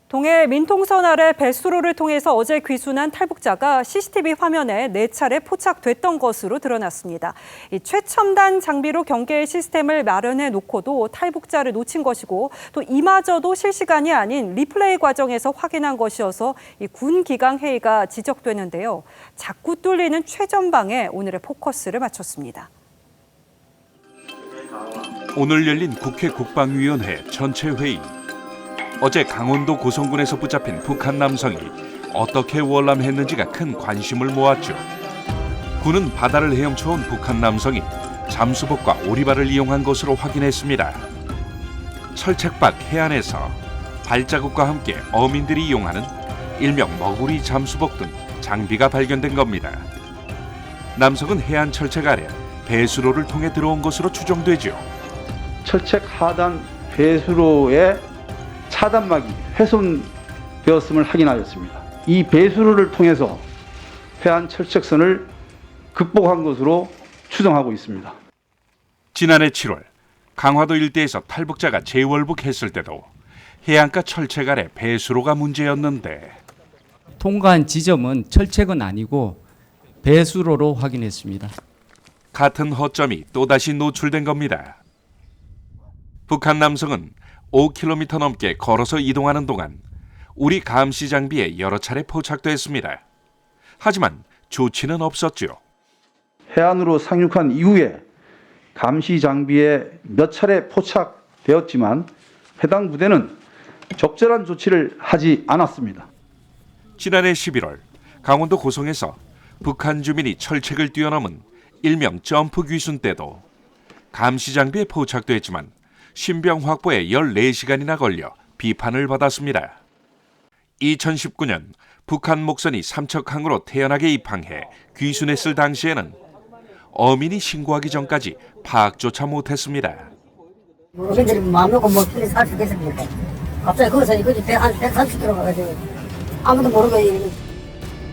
Speaker 27: 동해 민통선 아래 배수로를 통해서 어제 귀순한 탈북자가 CCTV 화면에 4차례 포착됐던 것으로 드러났습니다. 이 최첨단 장비로 경계 시스템을 마련해 놓고도 탈북자를 놓친 것이고 또 이마저도 실시간이 아닌 리플레이 과정에서 확인한 것이어서 이 군 기강 회의가 지적되는데요. 자꾸 뚫리는 최전방에 오늘의 포커스를 맞췄습니다.
Speaker 15: 오늘 열린 국회 국방위원회 전체 회의. 어제 강원도 고성군에서 붙잡힌 북한 남성이 어떻게 월남했는지가 큰 관심을 모았죠. 군은 바다를 헤엄쳐온 북한 남성이 잠수복과 오리발을 이용한 것으로 확인했습니다. 철책 밖 해안에서 발자국과 함께 어민들이 이용하는 일명 머구리 잠수복 등 장비가 발견된 겁니다. 남성은 해안 철책 아래 배수로를 통해 들어온 것으로 추정되죠.
Speaker 9: 철책 하단 배수로에 차단막이 훼손되었음을 확인하였습니다. 이 배수로를 통해서 해안 철책선을 극복한 것으로 추정하고 있습니다.
Speaker 15: 지난해 7월 강화도 일대에서 탈북자가 재월북했을 때도 해안가 철책 아래 배수로가 문제였는데
Speaker 16: 통과한 지점은 철책은 아니고 배수로로 확인했습니다.
Speaker 15: 같은 허점이 또다시 노출된 겁니다. 북한 남성은 5km 넘게 걸어서 이동하는 동안 우리 감시 장비에 여러 차례 포착됐습니다. 하지만 조치는 없었죠.
Speaker 9: 해안으로 상륙한 이후에 감시 장비에 몇 차례 포착되었지만 해당 부대는 적절한 조치를 하지 않았습니다.
Speaker 15: 지난해 11월 강원도 고성에서 북한 주민이 철책을 뛰어넘은 일명 점프 귀순 때도 감시 장비에 포착됐지만 신병 확보에 14시간이나 걸려 비판을 받았습니다. 2019년 북한 목선이 삼척항으로 태연하게 입항해 귀순했을 당시에는 어민이 신고하기 전까지 파악조차 못했습니다.
Speaker 3: 어민들이 마음 놓고 뭐 편히 살 수 있겠습니까? 갑자기 거기서 이거지 130km 가가지고 아무도 모르고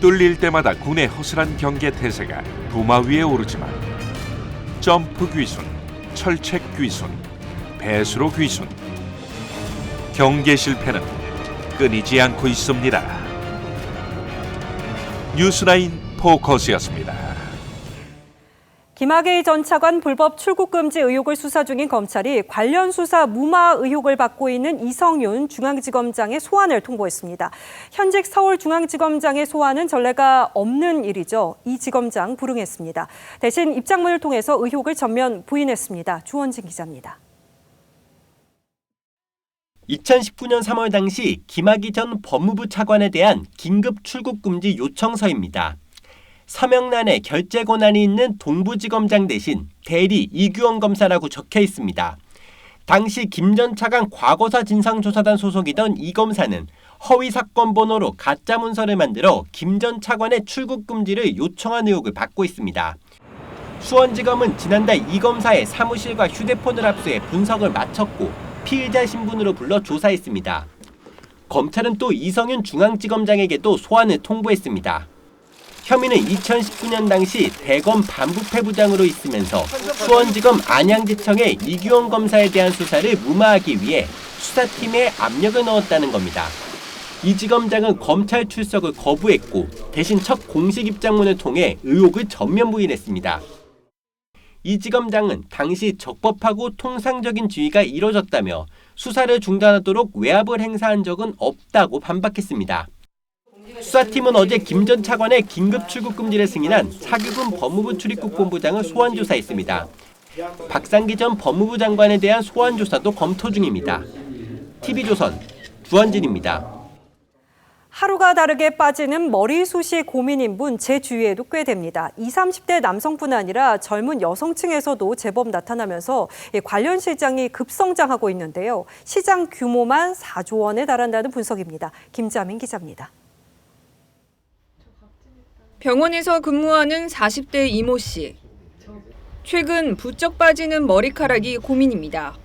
Speaker 15: 뚫릴 때마다 군의 허술한 경계 태세가 도마 위에 오르지만 점프 귀순, 철책 귀순, 배수로 귀순, 경계 실패는 끊이지 않고 있습니다. 뉴스라인 포커스였습니다.
Speaker 27: 김학의 전 차관 불법 출국 금지 의혹을 수사 중인 검찰이 관련 수사 무마 의혹을 받고 있는 이성윤 중앙지검장의 소환을 통보했습니다. 현직 서울중앙지검장의 소환은 전례가 없는 일이죠. 이 지검장 불응했습니다. 대신 입장문을 통해서 의혹을 전면 부인했습니다. 주원진 기자입니다.
Speaker 1: 2019년 3월 당시 김학의 전 법무부 차관에 대한 긴급 출국 금지 요청서입니다. 서명란에 결재 권한이 있는 동부지검장 대신 대리 이규원 검사라고 적혀 있습니다. 당시 김 전 차관 과거사 진상조사단 소속이던 이 검사는 허위 사건 번호로 가짜 문서를 만들어 김 전 차관의 출국 금지를 요청한 의혹을 받고 있습니다. 수원지검은 지난달 이 검사의 사무실과 휴대폰을 압수해 분석을 마쳤고 피의자 신분으로 불러 조사했습니다. 검찰은 또 이성윤 중앙지검장에게도 소환을 통보했습니다. 혐의는 2019년 당시 대검 반부패부장으로 있으면서 수원지검 안양지청의 이규원 검사에 대한 수사를 무마하기 위해 수사팀에 압력을 넣었다는 겁니다. 이 지검장은 검찰 출석을 거부했고 대신 첫 공식 입장문을 통해 의혹을 전면 부인했습니다. 이 지검장은 당시 적법하고 통상적인 지휘가 이뤄졌다며 수사를 중단하도록 외압을 행사한 적은 없다고 반박했습니다. 수사팀은 어제 김 전 차관의 긴급 출국 금지를 승인한 차규근 법무부 출입국 본부장을 소환 조사했습니다. 박상기 전 법무부 장관에 대한 소환 조사도 검토 중입니다. TV조선 주한진입니다.
Speaker 27: 하루가 다르게 빠지는 머리숱이 고민인 분 제 주위에도 꽤 됩니다. 20, 30대 남성뿐 아니라 젊은 여성층에서도 제법 나타나면서 관련 시장이 급성장하고 있는데요. 시장 규모만 4조 원에 달한다는 분석입니다. 김자민 기자입니다.
Speaker 10: 병원에서 근무하는 40대 이모 씨. 최근 부쩍 빠지는 머리카락이 고민입니다.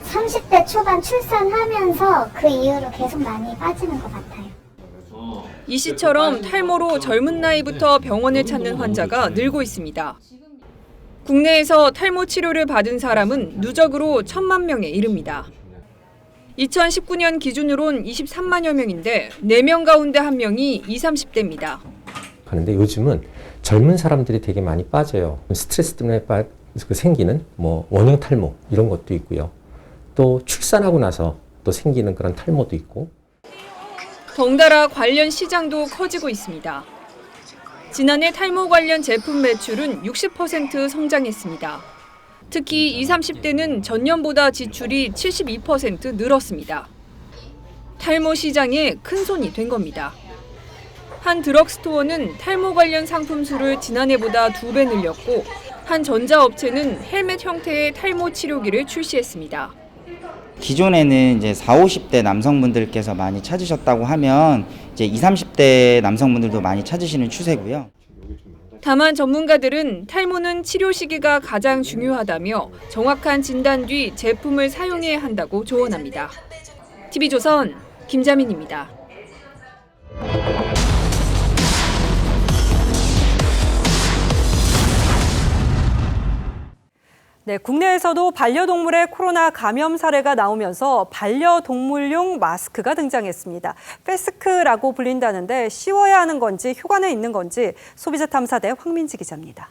Speaker 17: 30대 초반 출산하면서 그 이후로 계속 많이 빠지는 것 같아요.
Speaker 10: 이 씨처럼 탈모로 젊은 나이부터 병원을 찾는 환자가 늘고 있습니다. 국내에서 탈모 치료를 받은 사람은 누적으로 1,000만 명에 이릅니다. 2019년 기준으로는 23만여 명인데 4명 가운데 1명이 20, 30대입니다.
Speaker 18: 하는데 요즘은 젊은 사람들이 되게 많이 빠져요. 스트레스 때문에 생기는 원형 탈모 이런 것도 있고요. 또 출산하고 나서 또 생기는 그런 탈모도 있고.
Speaker 10: 덩달아 관련 시장도 커지고 있습니다. 지난해 탈모 관련 제품 매출은 60% 성장했습니다. 특히 20, 30대는 전년보다 지출이 72% 늘었습니다. 탈모 시장에 큰 손이 된 겁니다. 한 드럭스토어는 탈모 관련 상품 수를 지난해보다 2배 늘렸고 한 전자업체는 헬멧 형태의 탈모 치료기를 출시했습니다.
Speaker 19: 기존에는 이제 40, 50대 남성분들께서 많이 찾으셨다고 하면 이제 20, 30대 남성분들도 많이 찾으시는 추세고요.
Speaker 10: 다만 전문가들은 탈모는 치료 시기가 가장 중요하다며 정확한 진단 뒤 제품을 사용해야 한다고 조언합니다. TV조선 김자민입니다.
Speaker 27: 네, 국내에서도 반려동물의 코로나 감염 사례가 나오면서 반려동물용 마스크가 등장했습니다. 패스크라고 불린다는데 씌워야 하는 건지 효과는 있는 건지 소비자 탐사대 황민지 기자입니다.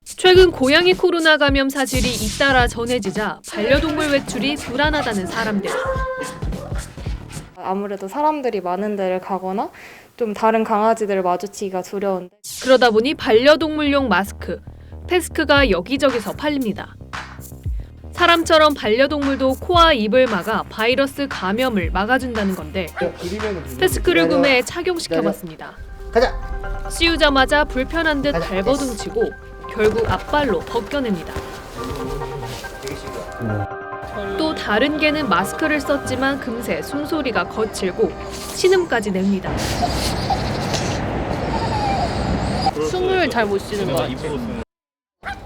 Speaker 8: 최근 고양이 코로나 감염 사실이 잇따라 전해지자 반려동물 외출이 불안하다는 사람들.
Speaker 20: 아무래도 사람들이 많은 데를 가거나 좀 다른 강아지들을 마주치기가 두려운데
Speaker 8: 그러다 보니 반려동물용 마스크, 패스크가 여기저기서 팔립니다. 사람처럼 반려동물도 코와 입을 막아 바이러스 감염을 막아준다는 건데 패스크를 구매해 착용시켜봤습니다. 씌우자마자 불편한 듯 발버둥치고 결국 앞발로 벗겨냅니다. 또 다른 개는 마스크를 썼지만 금세 숨소리가 거칠고 신음까지 냅니다. 숨을 잘 못 쉬는 것 같아요.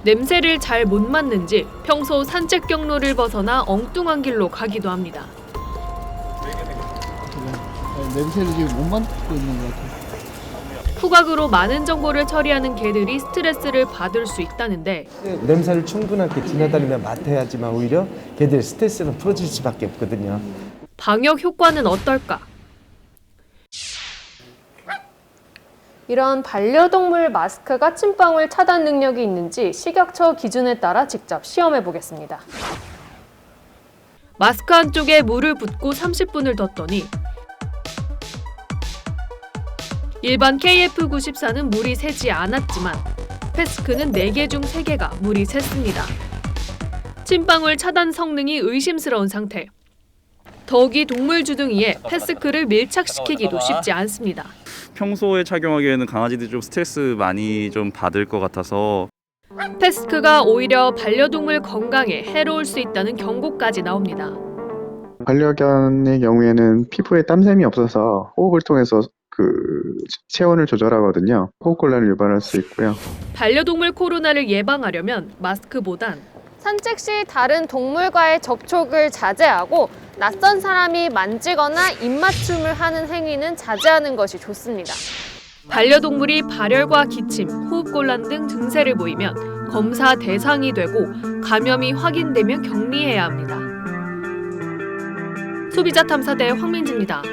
Speaker 8: 냄새를 잘 못 맡는지 평소 산책 경로를 벗어나 엉뚱한 길로 가기도 합니다.
Speaker 21: 냄새를 지금 못 맡고 있는 것 같아요.
Speaker 8: 후각으로 많은 정보를 처리하는 개들이 스트레스를 받을 수 있다는데
Speaker 22: 냄새를 충분하게 지나다니며 맡아야지만 오히려 개들 스트레스는 풀어질 수밖에 없거든요.
Speaker 8: 방역 효과는 어떨까?
Speaker 20: 이런 반려동물 마스크가 침방울 차단 능력이 있는지 식약처 기준에 따라 직접 시험해 보겠습니다.
Speaker 8: 마스크 한쪽에 물을 붓고 30분을 뒀더니 일반 KF94는 물이 새지 않았지만 패스크는 4개 중 3개가 물이 샜습니다.
Speaker 20: 찐방울 차단 성능이 의심스러운 상태. 더욱이 동물 주둥이에 패스크를 밀착시키기도 쉽지 않습니다.
Speaker 2: 평소에 착용하기에는 강아지들이 좀 스트레스 많이 좀 받을 것 같아서
Speaker 20: 패스크가 오히려 반려동물 건강에 해로울 수 있다는 경고까지 나옵니다.
Speaker 4: 반려견의 경우에는 피부에 땀샘이 없어서 호흡을 통해서 체온을 조절하거든요. 호흡곤란을 유발할 수 있고요.
Speaker 20: 반려동물 코로나를 예방하려면 마스크보단
Speaker 5: 산책 시 다른 동물과의 접촉을 자제하고 낯선 사람이 만지거나 입맞춤을 하는 행위는 자제하는 것이 좋습니다.
Speaker 20: 반려동물이 발열과 기침, 호흡곤란 등 증세를 보이면 검사 대상이 되고 감염이 확인되면 격리해야 합니다. 소비자탐사대 황민지입니다.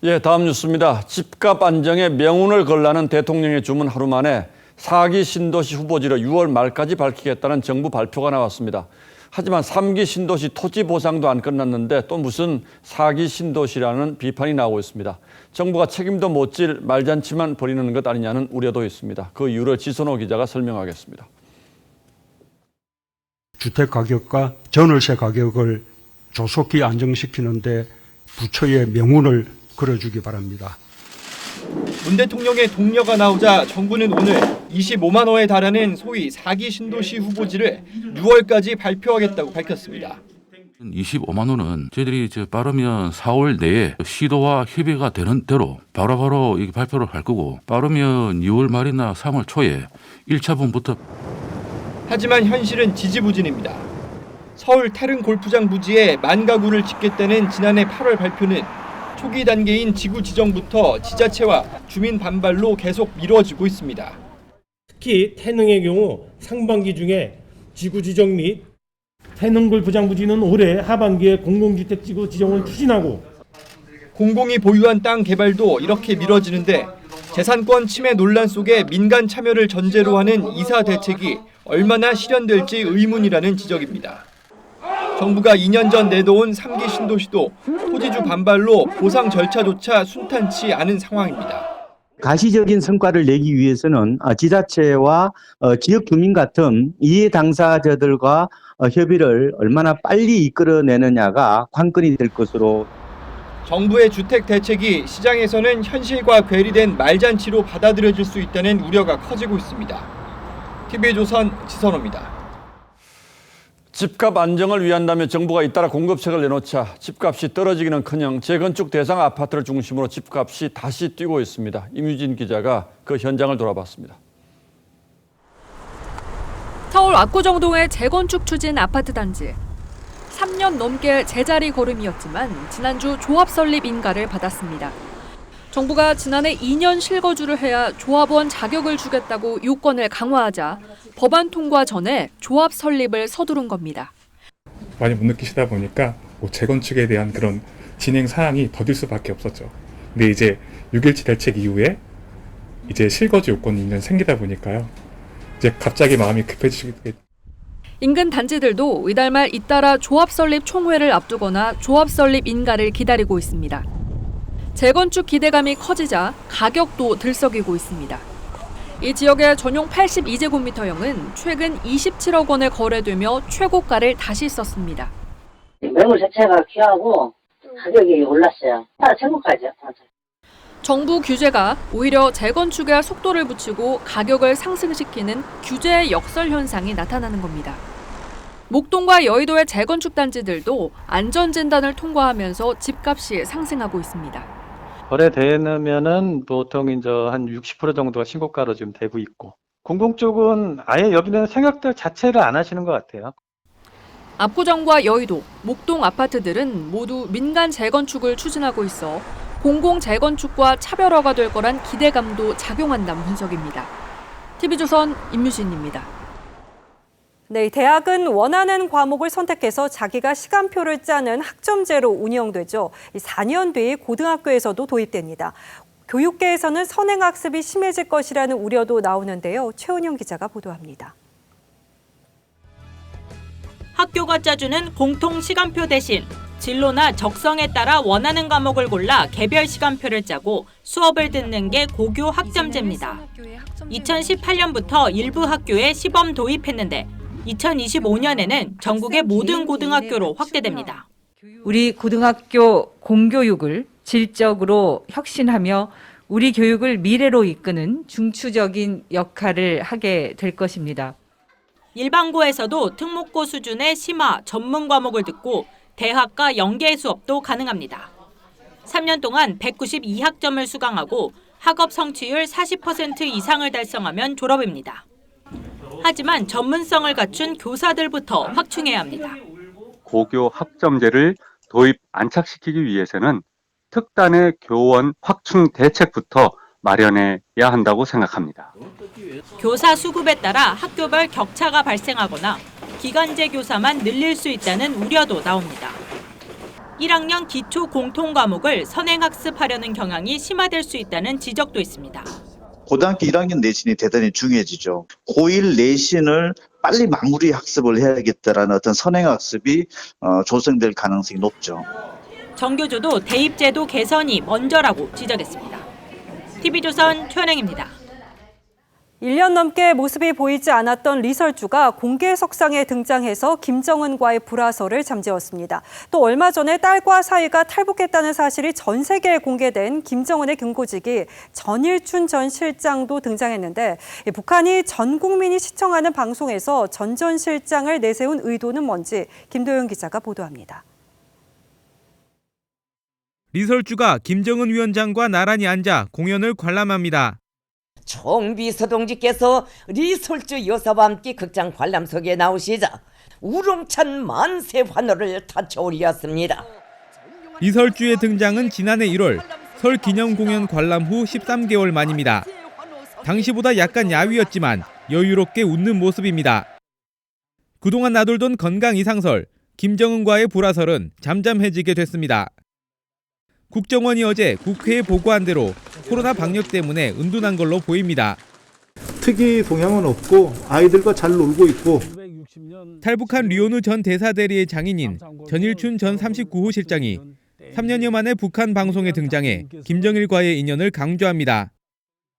Speaker 7: 예, 다음 뉴스입니다. 집값 안정에 명운을 걸라는 대통령의 주문 하루 만에 4기 신도시 후보지를 6월 말까지 밝히겠다는 정부 발표가 나왔습니다. 하지만 3기 신도시 토지 보상도 안 끝났는데 또 무슨 4기 신도시라는 비판이 나오고 있습니다. 정부가 책임도 못 질 말잔치만 벌이는 것 아니냐는 우려도 있습니다. 그 이유를 지선호 기자가 설명하겠습니다.
Speaker 23: 주택 가격과 전월세 가격을 조속히 안정시키는데 부처의 명운을 걸어주기 바랍니다.
Speaker 1: 문 대통령의 동료가 나오자 정부는 오늘 25만 호에 달하는 소위 4기 신도시 후보지를 6월까지 발표하겠다고 밝혔습니다.
Speaker 24: 25만 호는 저희들이 빠르면 4월 내에 시도와 협의가 되는 대로 바로바로 발표를 할 거고 빠르면 2월 말이나 3월 초에 1차분부터.
Speaker 1: 하지만 현실은 지지부진입니다. 서울 태릉 골프장 부지에 10,000가구를 짓겠다는 지난해 8월 발표는 초기 단계인 지구 지정부터 지자체와 주민 반발로 계속 미뤄지고 있습니다.
Speaker 25: 특히 태릉의 경우 상반기 중에 지구 지정 및 태릉 골프장 부지는 올해 하반기에 공공주택 지구 지정을 추진하고
Speaker 1: 공공이 보유한 땅 개발도 이렇게 미뤄지는데 재산권 침해 논란 속에 민간 참여를 전제로 하는 이사 대책이 얼마나 실현될지 의문이라는 지적입니다. 정부가 2년 전 내놓은 3기 신도시도 토지주 반발로 보상 절차조차 순탄치 않은 상황입니다.
Speaker 26: 가시적인 성과를 내기 위해서는 지자체와 지역 주민 같은 이해 당사자들과 협의를 얼마나 빨리 이끌어내느냐가 관건이 될 것으로.
Speaker 1: 정부의 주택 대책이 시장에서는 현실과 괴리된 말잔치로 받아들여질 수 있다는 우려가 커지고 있습니다. TV조선 지선호입니다.
Speaker 7: 집값 안정을 위한다며 정부가 잇따라 공급책을 내놓자 집값이 떨어지기는커녕 재건축 대상 아파트를 중심으로 집값이 다시 뛰고 있습니다. 임유진 기자가 그 현장을 돌아봤습니다.
Speaker 27: 서울 압구정동의 재건축 추진 아파트 단지. 3년 넘게 제자리 걸음이었지만 지난주 조합 설립 인가를 받았습니다. 정부가 지난해 2년 실거주를 해야 조합원 자격을 주겠다고 요건을 강화하자 법안 통과 전에 조합 설립을 서두른 겁니다.
Speaker 29: 많이 못 느끼시다 보니까 재건축에 대한 그런 진행 사항이 더딜 수밖에 없었죠. 근데 이제 6.17 대책 이후에 이제 실거주 요건이 생기다 보니까요. 이제 갑자기 마음이 급해지게.
Speaker 27: 인근 단지들도 이달 말 잇따라 조합 설립 총회를 앞두거나 조합 설립 인가를 기다리고 있습니다. 재건축 기대감이 커지자 가격도 들썩이고 있습니다. 이 지역의 전용 82제곱미터형은 최근 27억 원에 거래되며 최고가를 다시 썼습니다.
Speaker 3: 매물 자체가 귀하고 가격이 올랐어요. 최고가죠.
Speaker 27: 정부 규제가 오히려 재건축에 속도를 붙이고 가격을 상승시키는 규제의 역설 현상이 나타나는 겁니다. 목동과 여의도의 재건축 단지들도 안전진단을 통과하면서 집값이 상승하고 있습니다.
Speaker 30: 거래되면은 보통 이제 한 60% 정도가 신고가로 지금 되고 있고, 공공 쪽은 아예 여기는 생각들 자체를 안 하시는 것 같아요.
Speaker 27: 압구정과 여의도, 목동 아파트들은 모두 민간 재건축을 추진하고 있어 공공 재건축과 차별화가 될 거란 기대감도 작용한다는 분석입니다. TV조선 임유진입니다. 네, 대학은 원하는 과목을 선택해서 자기가 시간표를 짜는 학점제로 운영되죠. 4년 뒤 고등학교에서도 도입됩니다. 교육계에서는 선행학습이 심해질 것이라는 우려도 나오는데요. 최은영 기자가 보도합니다.
Speaker 31: 학교가 짜주는 공통 시간표 대신 진로나 적성에 따라 원하는 과목을 골라 개별 시간표를 짜고 수업을 듣는 게 고교 학점제입니다. 2018년부터 일부 학교에 시범 도입했는데 2025년에는 전국의 모든 고등학교로 확대됩니다.
Speaker 6: 우리 고등학교 공교육을 질적으로 혁신하며 우리 교육을 미래로 이끄는 중추적인 역할을 하게 될 것입니다.
Speaker 31: 일반고에서도 특목고 수준의 심화 전문 과목을 듣고 대학과 연계 수업도 가능합니다. 3년 동안 192학점을 수강하고 학업 성취율 40% 이상을 달성하면 졸업입니다. 하지만 전문성을 갖춘 교사들부터 확충해야 합니다.
Speaker 9: 고교 학점제를 도입 안착시키기 위해서는 특단의 교원 확충 대책부터 마련해야 한다고 생각합니다.
Speaker 31: 교사 수급에 따라 학교별 격차가 발생하거나 기간제 교사만 늘릴 수 있다는 우려도 나옵니다. 1학년 기초 공통 과목을 선행학습하려는 경향이 심화될 수 있다는 지적도 있습니다.
Speaker 11: 고등학교 1학년 내신이 대단히 중요해지죠. 고1 내신을 빨리 마무리 학습을 해야겠다라는 어떤 선행학습이 조성될 가능성이 높죠.
Speaker 31: 정교조도 대입제도 개선이 먼저라고 지적했습니다. TV조선 최은행입니다.
Speaker 27: 1년 넘게 모습이 보이지 않았던 리설주가 공개 석상에 등장해서 김정은과의 불화설을 잠재웠습니다. 또 얼마 전에 딸과 사이가 탈북했다는 사실이 전 세계에 공개된 김정은의 경고직이 전일춘 전 실장도 등장했는데 북한이 전 국민이 시청하는 방송에서 전 전 실장을 내세운 의도는 뭔지 김도영 기자가 보도합니다.
Speaker 12: 리설주가 김정은 위원장과 나란히 앉아 공연을 관람합니다.
Speaker 13: 총비서 동지께서 리설주 여사와 함께 극장 관람석에 나오시자 우렁찬 만세 환호를 타쳐오리었습니다.
Speaker 12: 리설주의 등장은 지난해 1월 설 기념 공연 관람 후 13개월 만입니다. 당시보다 약간 야위었지만 여유롭게 웃는 모습입니다. 그동안 나돌던 건강 이상설, 김정은과의 불화설은 잠잠해지게 됐습니다. 국정원이 어제 국회에 보고한 대로 코로나 방역 때문에 은둔한 걸로 보입니다.
Speaker 21: 특이 동향은 없고 아이들과 잘 놀고 있고.
Speaker 12: 탈북한 류현우 전 대사대리의 장인인 전일춘 전 39호 실장이 3년여 만에 북한 방송에 등장해 김정일과의 인연을 강조합니다.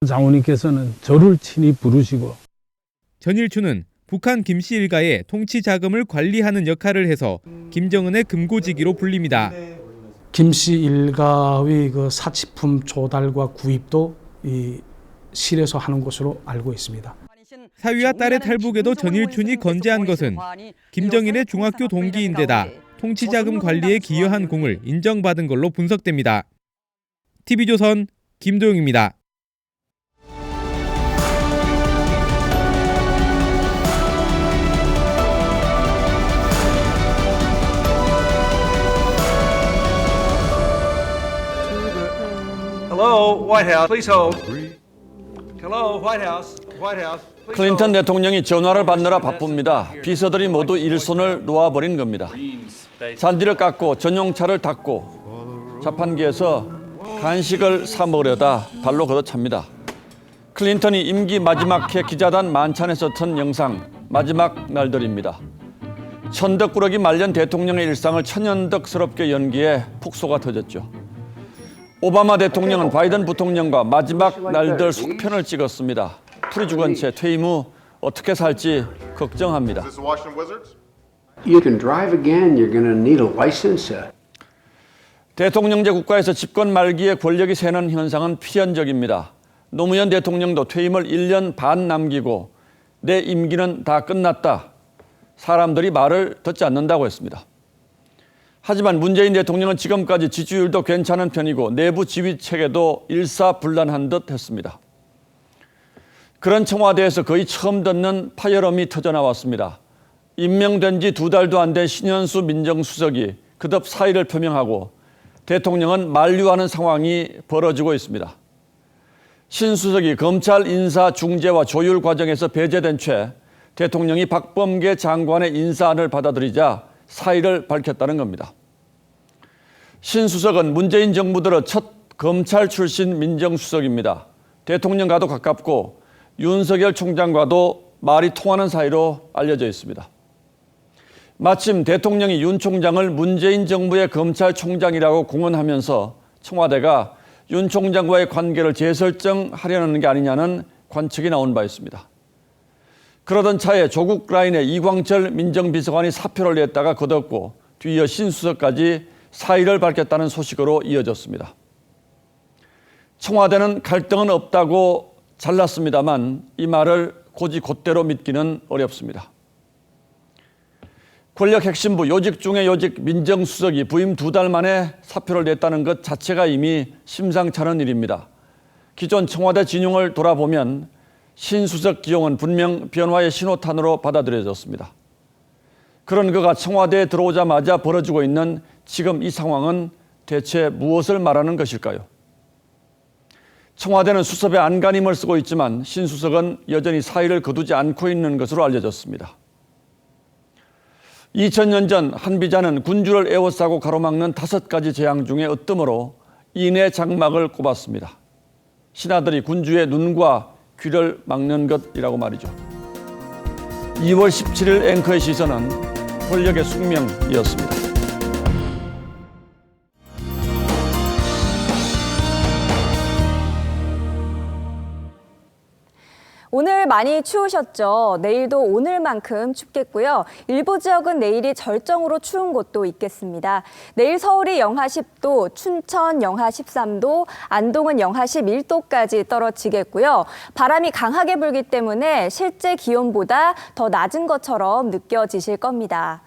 Speaker 14: 장모님께서는 저를 친히 부르시고
Speaker 12: 전일춘은 북한 김씨 일가의 통치 자금을 관리하는 역할을 해서 김정은의 금고지기로 불립니다.
Speaker 14: 김씨 일가의 그 사치품 조달과 구입도 이 실에서 하는 것으로 알고 있습니다.
Speaker 12: 사위와 딸의 탈북에도 전일춘이 건재한 것은 김정일의 중학교 동기인데다 통치자금 관리에 기여한 공을 인정받은 걸로 분석됩니다. TV조선 김도영입니다.
Speaker 15: Hello, White House. Please hold. Hello, White House. White House.
Speaker 7: 클린턴 대통령이 전화를 받느라 바쁩니다. 비서들이 모두 일손을 놓아버린 겁니다. 잔디를 깎고 전용차를 닦고 자판기에서 간식을 사 먹으려다 발로 걷어찹니다. 클린턴이 임기 마지막 해 기자단 만찬에 썼던 영상, 마지막 날들입니다. 천덕꾸러기 말년 대통령의 일상을 천연덕스럽게 연기해 폭소가 터졌죠. 오바마 대통령은 바이든 부통령과 마지막 날들 속편을 찍었습니다. 풀이 죽은 채 퇴임 후 어떻게 살지 걱정합니다.
Speaker 16: You can drive again. You're going to need a license.
Speaker 7: 대통령제 국가에서 집권 말기에 권력이 새는 현상은 필연적입니다. 노무현 대통령도 퇴임을 1년 반 남기고 내 임기는 다 끝났다. 사람들이 말을 듣지 않는다고 했습니다. 하지만 문재인 대통령은 지금까지 지지율도 괜찮은 편이고 내부 지휘 체계도 일사불란한 듯 했습니다. 그런 청와대에서 거의 처음 듣는 파열음이 터져나왔습니다. 임명된 지 2달도 안 된 신현수 민정수석이 그듭 사의를 표명하고 대통령은 만류하는 상황이 벌어지고 있습니다. 신 수석이 검찰 인사 중재와 조율 과정에서 배제된 채 대통령이 박범계 장관의 인사안을 받아들이자 사의를 밝혔다는 겁니다. 신 수석은 문재인 정부 들어 첫 검찰 출신 민정수석입니다. 대통령과도 가깝고 윤석열 총장과도 말이 통하는 사이로 알려져 있습니다. 마침 대통령이 윤 총장을 문재인 정부의 검찰총장이라고 공언하면서 청와대가 윤 총장과의 관계를 재설정하려는 게 아니냐는 관측이 나온 바 있습니다. 그러던 차에 조국 라인의 이광철 민정비서관이 사표를 냈다가 거뒀고 뒤이어 신수석까지 사의를 밝혔다는 소식으로 이어졌습니다. 청와대는 갈등은 없다고 잘랐습니다만 이 말을 곧대로 믿기는 어렵습니다. 권력 핵심부 요직 중의 요직 민정수석이 부임 2달 만에 사표를 냈다는 것 자체가 이미 심상치 않은 일입니다. 기존 청와대 진영을 돌아보면 신수석 기용은 분명 변화의 신호탄으로 받아들여졌습니다. 그런 그가 청와대에 들어오자마자 벌어지고 있는 지금 이 상황은 대체 무엇을 말하는 것일까요? 청와대는 수습에 안간힘을 쓰고 있지만 신수석은 여전히 사의를 거두지 않고 있는 것으로 알려졌습니다. 2000년 전 한 비자는 군주를 에워싸고 가로막는 5가지 재앙 중에 으뜸으로 인해 장막을 꼽았습니다. 신하들이 군주의 눈과 귀를 막는 것이라고 말이죠. 2월 17일 앵커의 시선은 권력의 숙명이었습니다.
Speaker 2: 오늘 많이 추우셨죠? 내일도 오늘만큼 춥겠고요. 일부 지역은 내일이 절정으로 추운 곳도 있겠습니다. 내일 서울이 영하 10도, 춘천 영하 13도, 안동은 영하 11도까지 떨어지겠고요. 바람이 강하게 불기 때문에 실제 기온보다 더 낮은 것처럼 느껴지실 겁니다.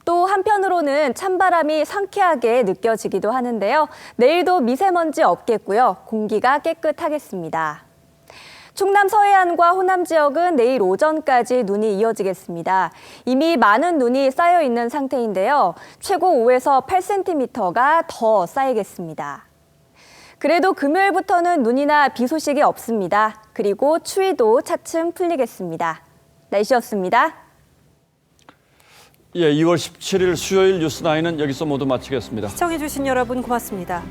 Speaker 2: 또 한편으로는 찬바람이 상쾌하게 느껴지기도 하는데요. 내일도 미세먼지 없겠고요. 공기가 깨끗하겠습니다. 충남 서해안과 호남 지역은 내일 오전까지 눈이 이어지겠습니다. 이미 많은 눈이 쌓여 있는 상태인데요. 최고 5에서 8cm가 더 쌓이겠습니다. 그래도 금요일부터는 눈이나 비 소식이 없습니다. 그리고 추위도 차츰 풀리겠습니다. 날씨였습니다.
Speaker 7: 2월 17일 수요일 뉴스9는 여기서 모두 마치겠습니다.
Speaker 27: 시청해주신 여러분 고맙습니다.